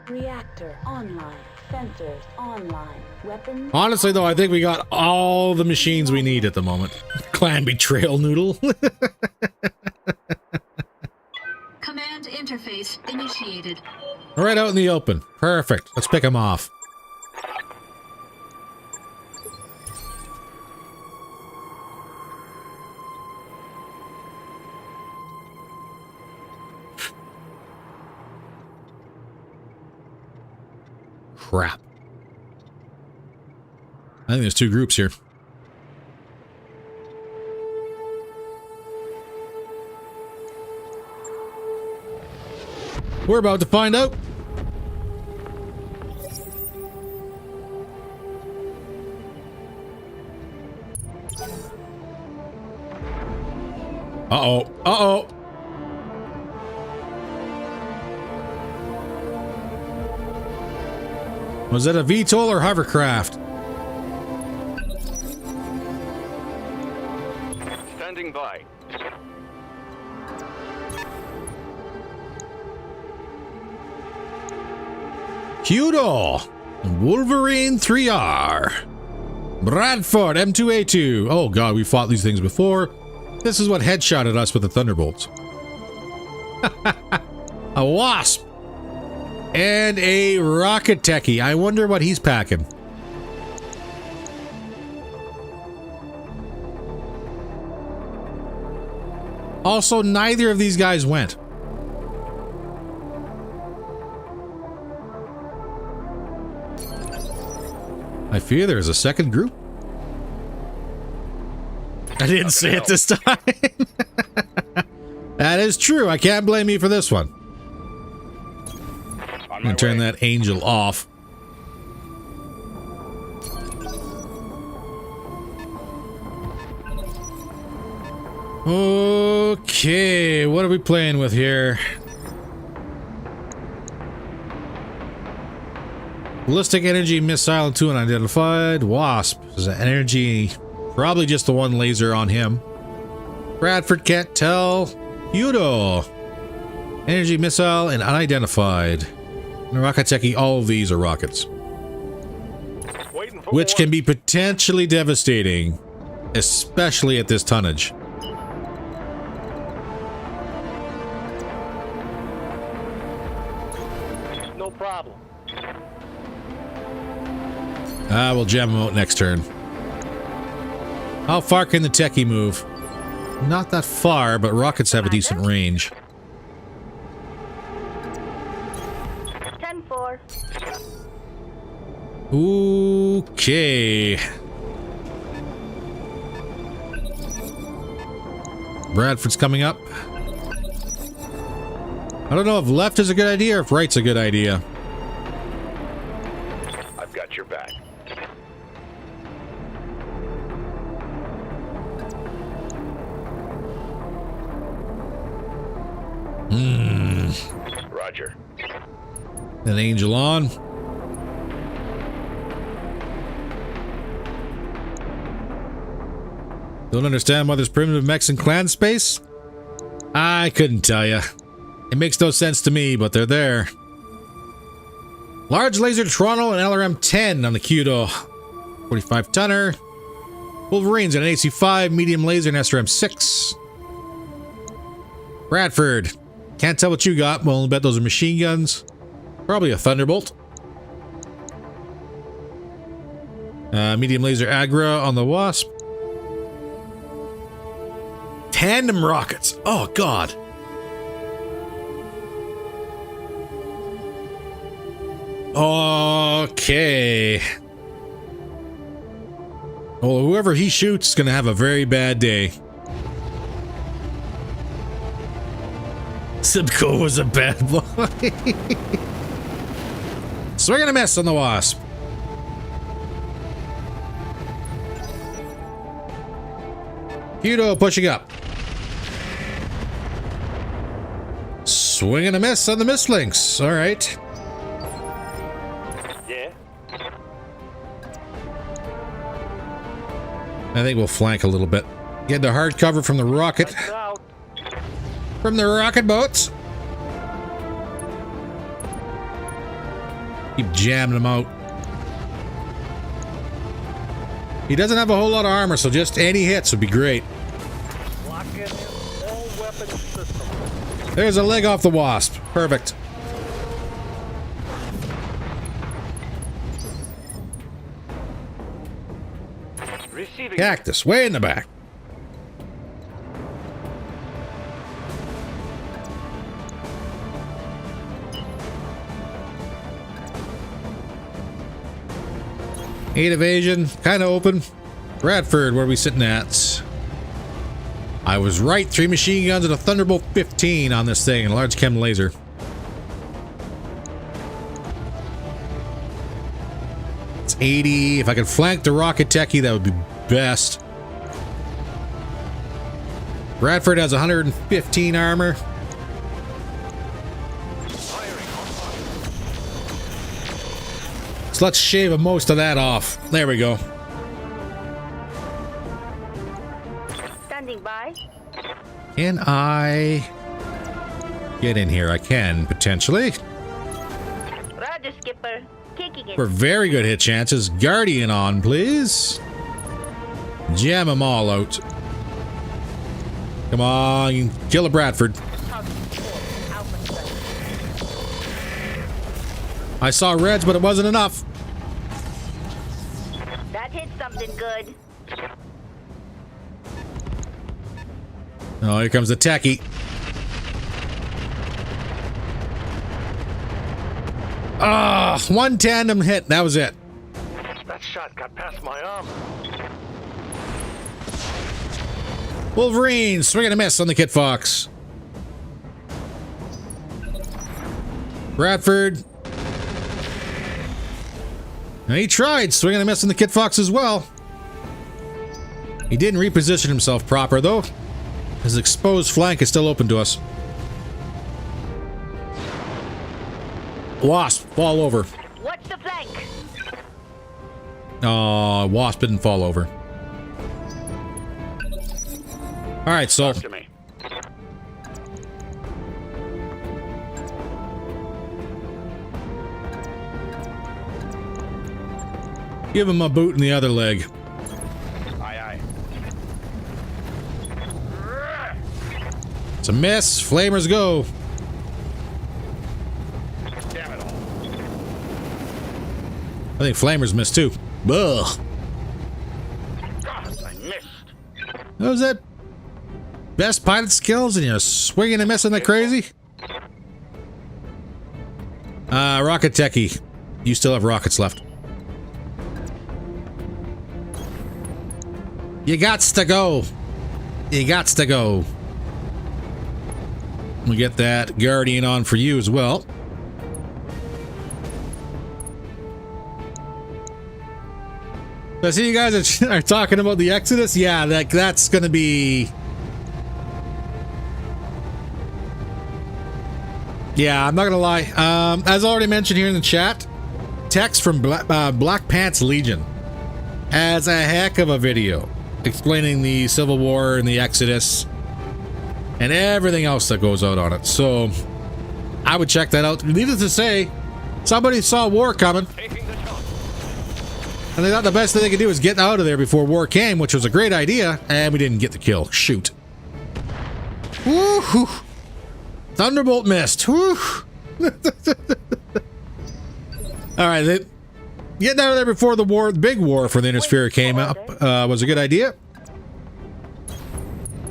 Reactor online. Sensors online. Weapons. Honestly, though, I think we got all the machines we need at the moment. Clan Betrayal Noodle. Command interface initiated. Right out in the open. Perfect. Let's pick them off. Crap. I think there's 2 groups here. We're about to find out. Uh-oh. Uh-oh. Was that a VTOL or hovercraft? Standing by. Hudol. Wolverine 3R. Bradford M2A2. Oh god, we fought these things before. This is what headshotted us with the Thunderbolts. A Wasp. And a RogueTech. I wonder what he's packing. Also, neither of these guys went. I fear there's a second group. I didn't say it this time. That is true. I can't blame you for this one. I'm gonna turn that angel off. Okay, what are we playing with here? Ballistic energy missile and 2 unidentified. Wasp is an energy, probably just the one laser on him. Bradford can't tell. Yudo. Energy missile and unidentified. And RogueTech, all of these are rockets. Which can be potentially devastating, especially at this tonnage. No problem. We'll jam him out next turn. How far can the techie move? Not that far, but rockets have a decent range. 10-4. Okay. Bradford's coming up. I don't know if left is a good idea or if right's a good idea. I've got your back. Roger. An angel on. Don't understand why there's primitive mechs in clan space? I couldn't tell you. It makes no sense to me, but they're there. Large laser Toronto and LRM-10 on the Kudo. 45 tonner. Wolverines and an AC-5 medium laser and SRM-6. Bradford. Can't tell what you got. Well, I'll bet those are machine guns. Probably a Thunderbolt. Medium laser Agra on the Wasp. Tandem rockets. Oh, God. Okay. Well, whoever he shoots is going to have a very bad day. Simcoe was a bad boy. Swing and a miss on the Wasp. Kudo pushing up. Swing and a miss on the Mistlinks. All right. Yeah. I think we'll flank a little bit. Get the hard cover from the rocket. Out. From the rocket boats. Keep jamming them out. He doesn't have a whole lot of armor, so just any hits would be great. Lock in all weapon systems. There's a leg off the Wasp. Perfect. Receiving. Cactus, way in the back. Eight evasion, kind of open. Bradford, where are we sitting at? I was right. 3 machine guns and a Thunderbolt 15 on this thing, and a large chem laser. It's 80. If I could flank the RogueTech, that would be best. Bradford has 115 armor. So let's shave most of that off. There we go. Standing by. Can I get in here? I can, potentially. Roger, Skipper. Kicking it. For very good hit chances. Guardian on, please. Jam them all out. Come on, kill a Bradford. I saw reds, but it wasn't enough. That hit something good. Oh, here comes the techie. Ah, one tandem hit. That was it. That shot got past my arm. Wolverine, swing and a miss on the Kit Fox. Bradford. Now he tried swinging and a miss on the Kit Fox as well. He didn't reposition himself proper, though. His exposed flank is still open to us. Wasp, fall over. What's the flank? Oh, Wasp didn't fall over. All right, so To me. give him a boot in the other leg. Aye, aye. It's a miss. Flamers go. Damn it all. I think Flamers missed too. Ugh. God, I missed. What was that? Best pilot skills and you're swinging and missing like crazy? RogueTech. You still have rockets left. You gots to go. You gots to go. We get that Guardian on for you as well. So I see you guys are talking about the Exodus. Yeah, that's going to be... Yeah, I'm not going to lie. As already mentioned here in the chat, Tex from Black Pants Legion has a heck of a video explaining the Civil War and the Exodus and everything else that goes out on it. So I would check that out. Needless to say, somebody saw war coming. And they thought the best thing they could do was get out of there before war came, which was a great idea, and we didn't get the kill. Shoot. Woo-hoo. Thunderbolt missed. Woo. Alright, getting out of there before the war, the big war for the Inner Sphere came up was a good idea.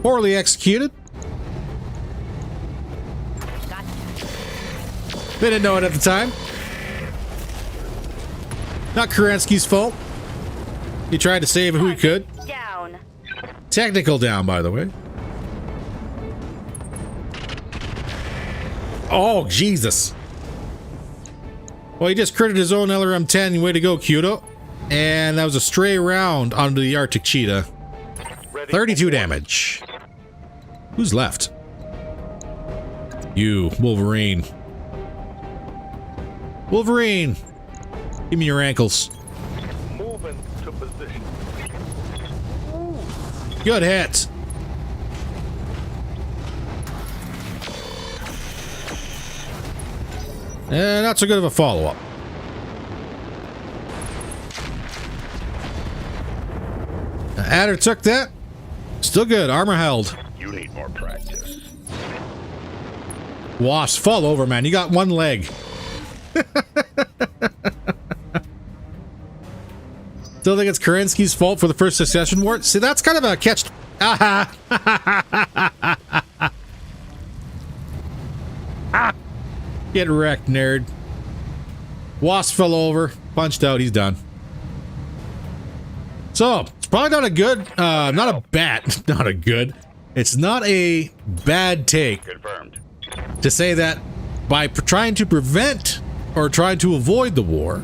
Poorly executed. They didn't know it at the time. Not Kerensky's fault. He tried to save who he could. Down. Technical down, by the way. Oh, Jesus. Well, he just critted his own LRM-10. Way to go, Kudo. And that was a stray round onto the Arctic Cheetah. 32 damage. Who's left? You, Wolverine. Wolverine! Give me your ankles. Moving to position. Good hit. Not so good of a follow-up. Adder took that. Still good. Armor held. You need more practice. Wasp, fall over, man. You got one leg. Still think it's Kerensky's fault for the first secession war? See, that's kind of a catch. Get wrecked, nerd. Wasp fell over, punched out, he's done. So, it's probably not a good, not a bad, not a good. It's not a bad take. Confirmed. To say that by trying to prevent or trying to avoid the war,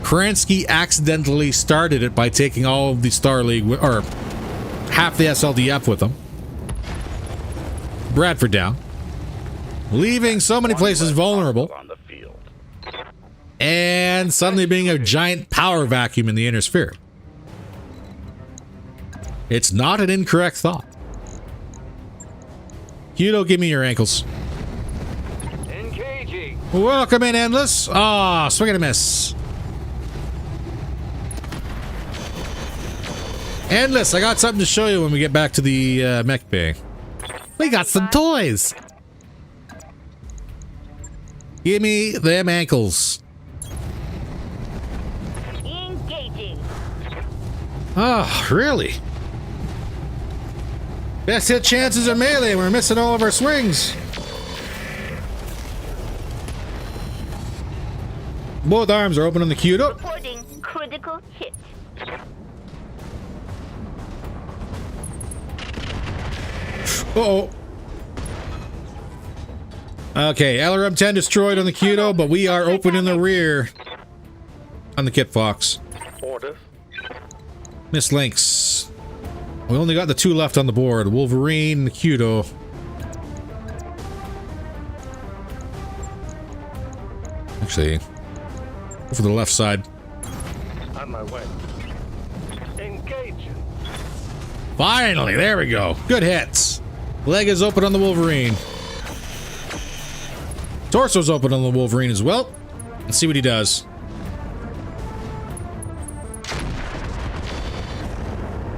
Kerensky accidentally started it by taking all of the Star League, or half the SLDF with him. Bradford down. Leaving so many places vulnerable. On the field. And suddenly being a giant power vacuum in the Inner Sphere. It's not an incorrect thought. Kudo, give me your ankles. Engaging. Welcome in, Endless. Ah, swing and a miss. Endless, I got something to show you when we get back to the mech bay. We got some toys. Give me them ankles. Engaging. Oh, really? Best hit chances are melee. We're missing all of our swings. Both arms are open on the Kudo. Reporting critical hit. Uh-oh. Okay, LRM-10 destroyed on the Kudo, but we are open in the rear on the Kit Fox. Orders. Miss Lynx. We only got the two left on the board. Wolverine and the Kudo. Actually, go for the left side. On my way. Engaging. Finally, there we go. Good hits. Leg is open on the Wolverine. Torso's open on the Wolverine as well. Let's see what he does.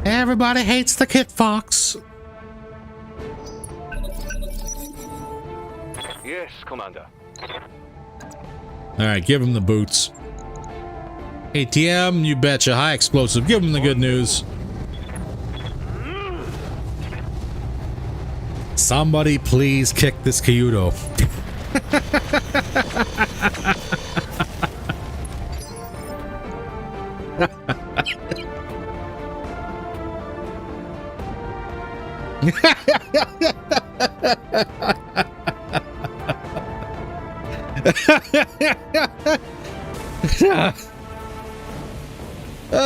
Everybody hates the Kit Fox. Yes, Commander. All right, give him the boots. ATM, you betcha. High explosive. Give him the good news. Somebody please kick this Kyudo.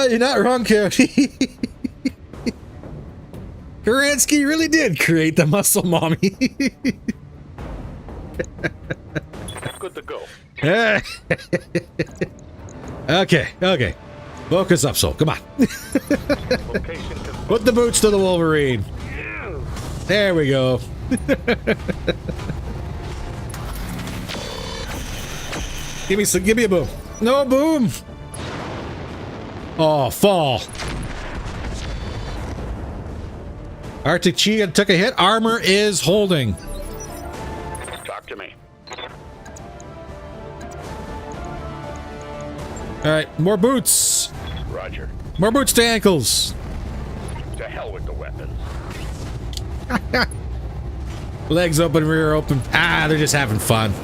You're not wrong, Cody. Karansky really did create the muscle mommy. Good to go. Okay. Focus up, Soul. Come on. Location confirmed. Put the boots to the Wolverine. There we go. Give me a boom. No boom. Oh, fall. Arctic Chi took a hit. Armor is holding. Talk to me. All right, more boots. Roger. More boots to ankles. To hell with the weapons. Legs open, rear open. Ah, they're just having fun.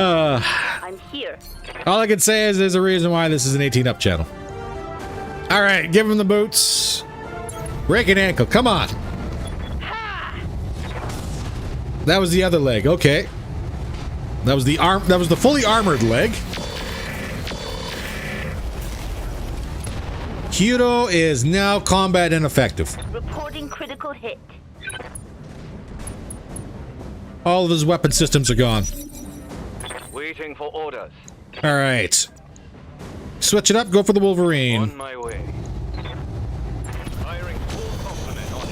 I'm here. All I can say is there's a reason why this is an 18-up channel. All right, give him the boots. Break an ankle. Come on. That was the other leg. Okay. That was the arm. That was the fully armored leg. Kyudo is now combat ineffective. Reporting critical hit. All of his weapon systems are gone. Waiting for orders. All right. Switch it up. Go for the Wolverine. On my way. Firing full complement on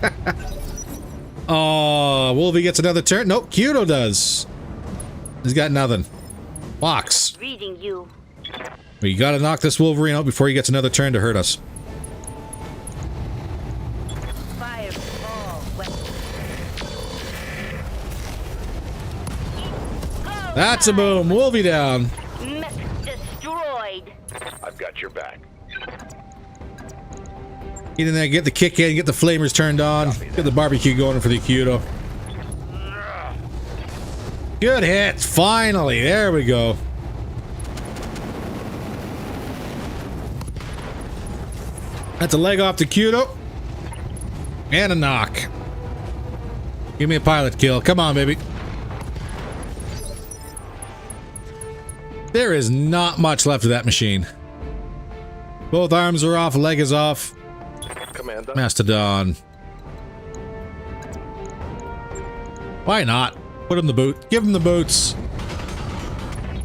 enemy. Oh, Wolvie gets another turn. Nope, Kyudo does. He's got nothing. Box. Reading you. We gotta knock this Wolverine out before he gets another turn to hurt us. Fire all weapons. That's a boom. Wolvie down. Mech destroyed. I've got your back. Get in there, get the kick in, get the flamers turned on, get the barbecue going for the Kyudo. Good hit. Finally. There we go. That's a leg off the Kyudo. And a knock. Give me a pilot kill. Come on, baby. There is not much left of that machine. Both arms are off, leg is off. Commander. Mastodon. Why not? Put him the boot. Give him the boots.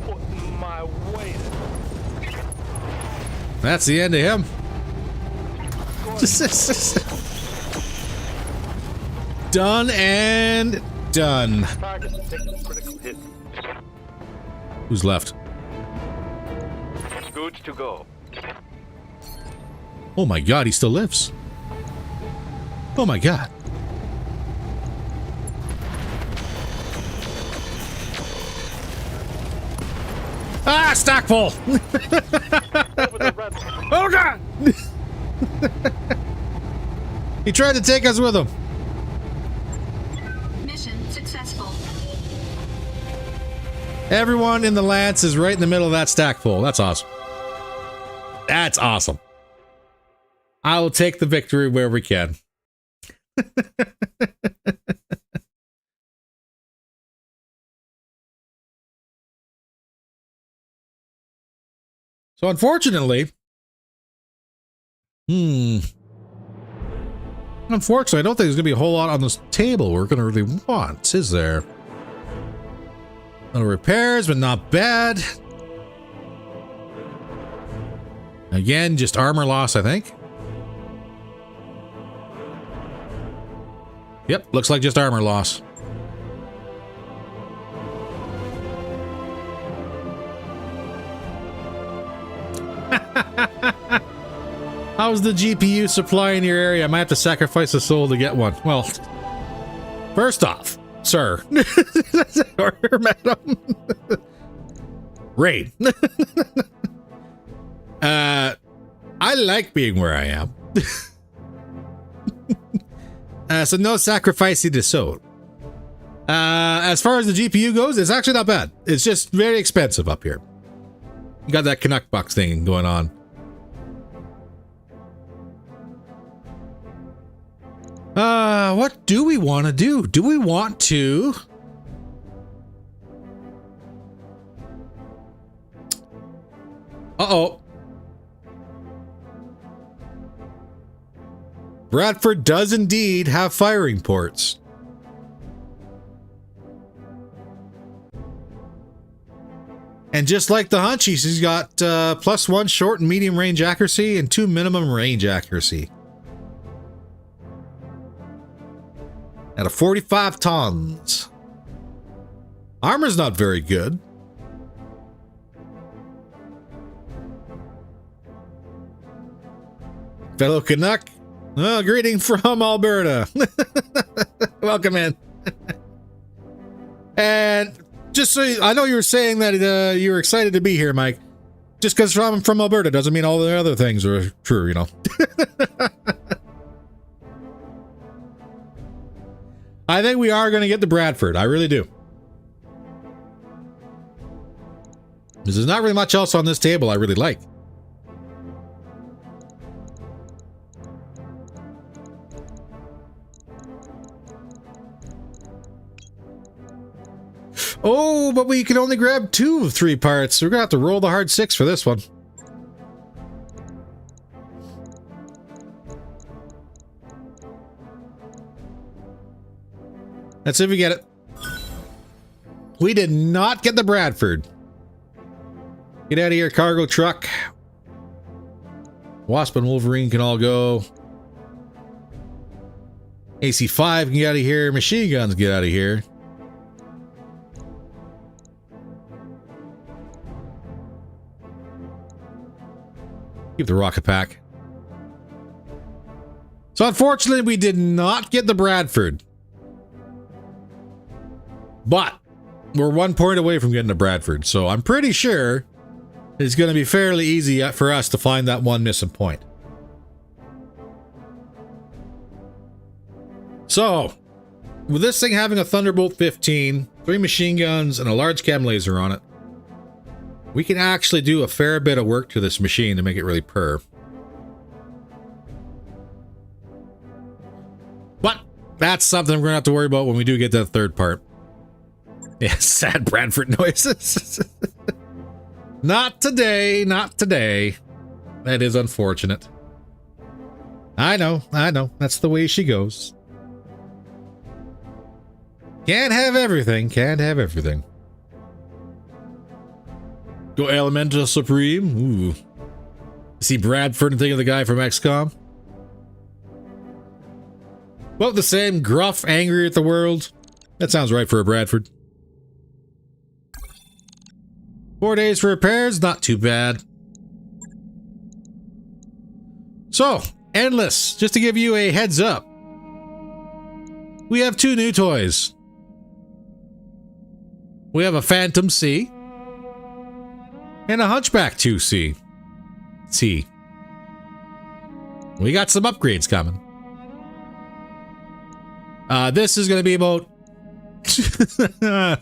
Put my weight. That's the end of him. Done and done. Target taking critical hit. Who's left? Good to go. Oh my god, he still lives. Oh my god. Ah, stack full. Oh god. He tried to take us with him. Mission successful. Everyone in the Lance is right in the middle of that stack full. That's awesome. That's awesome. I will take the victory where we can. So unfortunately, unfortunately, I don't think there's going to be a whole lot on this table we're going to really want, is there? Little repairs, but not bad. Again, just armor loss, I think. Yep, looks like just armor loss. How's the GPU supply in your area? I might have to sacrifice a soul to get one. Well, first off, sir. Or madam. Raid. I like being where I am. So no sacrificing the soul. As far as the GPU goes, it's actually not bad. It's just very expensive up here. You got that Canuck box thing going on. What do we want to do? Do we want to... Uh-oh. Bradford does indeed have firing ports. And just like the Hunchies, he's got +1 short and medium range accuracy and 2 minimum range accuracy. At a 45 tons. Armor's not very good. Fellow Canuck, greeting from Alberta. Welcome in. And just so I know you were saying that you were excited to be here, Mike. Just because I'm from Alberta doesn't mean all the other things are true, you know. I think we are going to get the Bradford. I really do. Because there's not really much else on this table I really like. Oh, but we can only grab 2 of 3 parts. We're going to have to roll the hard 6 for this one. Let's see if we get it. We did not get the Bradford. Get out of here, cargo truck. Wasp and Wolverine can all go. AC-5 can get out of here. Machine guns get out of here. Keep the rocket pack. So unfortunately, we did not get the Bradford. But we're 1 point away from getting a Bradford, so I'm pretty sure it's going to be fairly easy for us to find that one missing point. So, with this thing having a Thunderbolt 15, 3 machine guns, and a large chem laser on it, we can actually do a fair bit of work to this machine to make it really purr. But that's something we're going to have to worry about when we do get that third part. Yeah, sad Bradford noises. Not today, not today. That is unfortunate. I know. That's the way she goes. Can't have everything, can't have everything. Go Elemental Supreme. Ooh. See Bradford and think of the guy from XCOM? Well, the same, gruff, angry at the world. That sounds right for a Bradford. 4 days for repairs, not too bad. So, Endless, just to give you a heads up. We have 2 new toys. We have a Phantom C. And a Hunchback 2C. We got some upgrades coming. This is going to be about...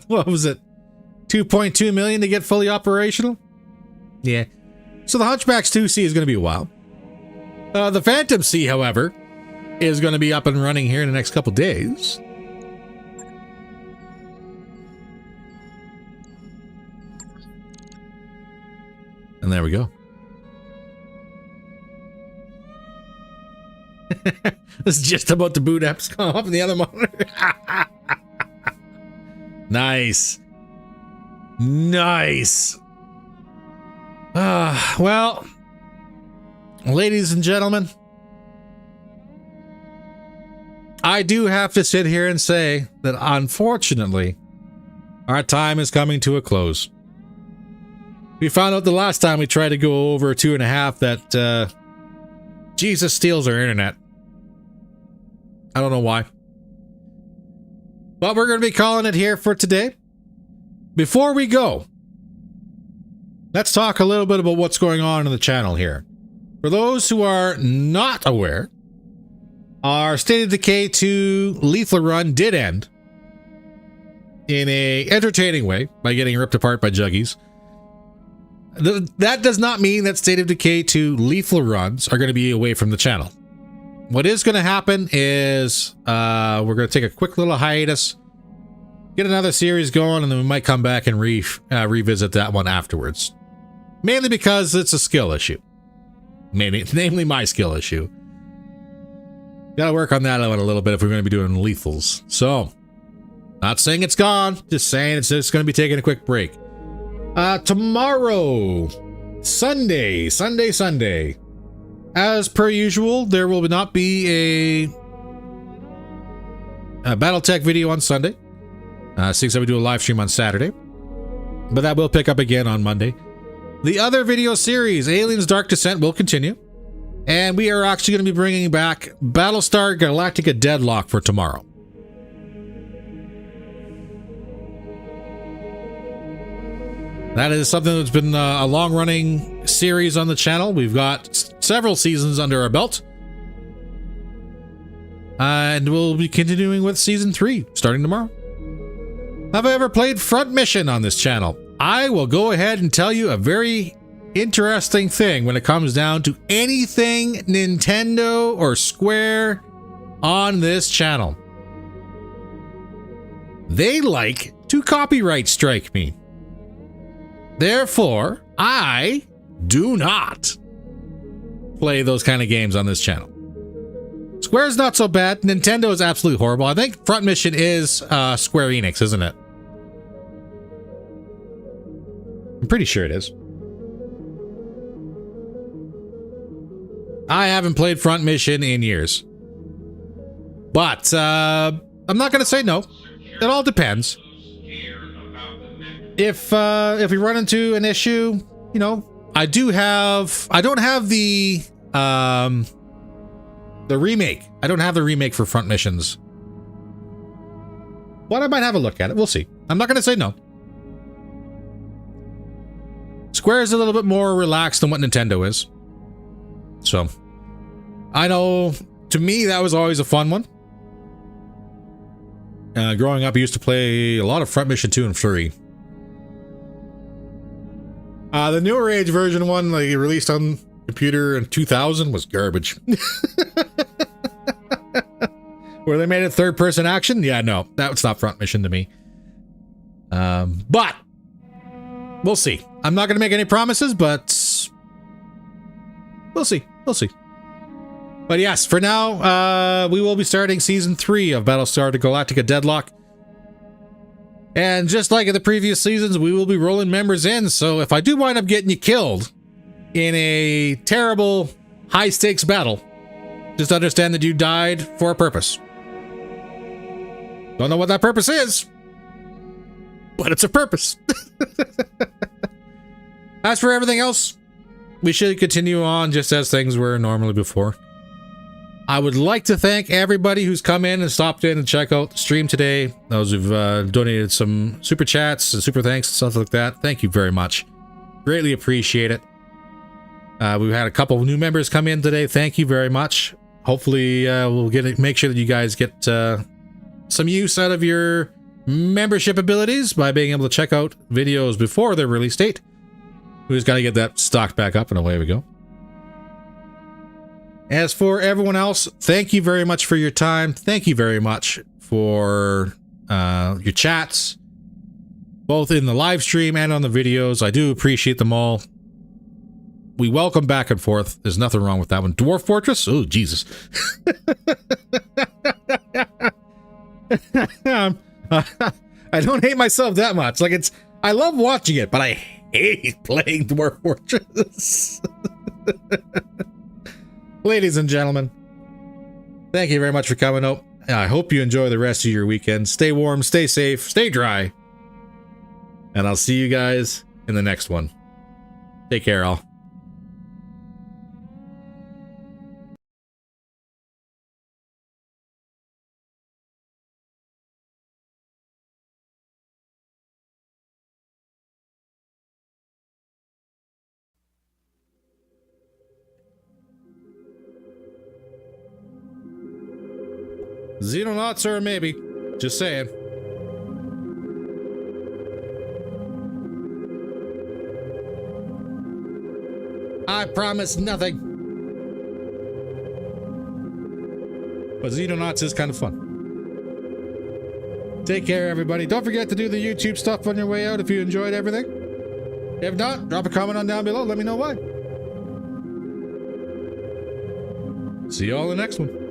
what was it? 2.2 million to get fully operational? Yeah. So the Hunchback's 2C is going to be a while. The Phantom C, however, is going to be up and running here in the next couple days. And there we go. This is just about to boot apps come up in the other monitor. Nice. Nice. Well, ladies and gentlemen, I do have to sit here and say that unfortunately, our time is coming to a close. We found out the last time we tried to go over 2.5 that Jesus steals our internet. I don't know why. But we're going to be calling it here for today. Before we go, let's talk a little bit about what's going on in the channel here. For those who are not aware, our State of Decay 2 Lethal Run did end in a entertaining way by getting ripped apart by Juggies. That does not mean that State of Decay 2 Lethal Runs are going to be away from the channel. What is going to happen is we're going to take a quick little hiatus, get another series going, and then we might come back and revisit that one afterwards. Mainly because it's a skill issue. Namely my skill issue. Gotta work on that a little bit if we're going to be doing lethals. So, not saying it's gone, just saying it's just going to be taking a quick break. Tomorrow, Sunday. As per usual, there will not be a BattleTech video on Sunday. Seeing that we do a live stream on Saturday. But that will pick up again on Monday. The other video series, Aliens Dark Descent, will continue. And we are actually going to be bringing back Battlestar Galactica Deadlock for tomorrow. That is something that's been a long-running series on the channel. We've got several seasons under our belt. And we'll be continuing with Season 3, starting tomorrow. Have I ever played Front Mission on this channel? I will go ahead and tell you a very interesting thing when it comes down to anything Nintendo or Square on this channel. They like to copyright strike me. Therefore, I do not play those kind of games on this channel. Square's not so bad. Nintendo is absolutely horrible. I think Front Mission is Square Enix, isn't it? I'm pretty sure it is. I haven't played Front Mission in years. But I'm not going to say no. It all depends. If we run into an issue, you know, I don't have the remake. I don't have the remake for Front Missions. But I might have a look at it. We'll see. I'm not going to say no. Square is a little bit more relaxed than what Nintendo is. So, I know, to me, that was always a fun one. Growing up, I used to play a lot of Front Mission 2 and 3. The newer age version one, like released on computer in 2000, was garbage. Where they made it third-person action? Yeah, no, that's not Front Mission to me. But we'll see. I'm not going to make any promises, but we'll see. We'll see. But yes, for now, we will be starting Season 3 of Battlestar Galactica Deadlock. And just like in the previous seasons, we will be rolling members in. So if I do wind up getting you killed in a terrible high-stakes battle, just understand that you died for a purpose. Don't know what that purpose is, but it's a purpose. As for everything else, we should continue on just as things were normally before. I would like to thank everybody who's come in and stopped in and check out the stream today. Those who've donated some super chats and super thanks and stuff like that. Thank you very much. Greatly appreciate it. We've had a couple of new members come in today. Thank you very much. Hopefully we'll make sure that you guys get some use out of your membership abilities by being able to check out videos before their release date. We just got to get that stocked back up and away we go. As for everyone else, thank you very much for your time. Thank you very much for your chats, both in the live stream and on the videos. I do appreciate them all. We welcome back and forth. There's nothing wrong with that one. Dwarf Fortress? Oh, Jesus. I don't hate myself that much. Like, I love watching it, but I hate playing Dwarf Fortress. Ladies and gentlemen, thank you very much for coming out. I hope you enjoy the rest of your weekend. Stay warm, stay safe, stay dry. And I'll see you guys in the next one. Take care, all. Xenonauts or maybe. Just saying. I promise nothing. But Xenonauts is kind of fun. Take care, everybody. Don't forget to do the YouTube stuff on your way out if you enjoyed everything. If not, drop a comment on down below. Let me know why. See you all in the next one.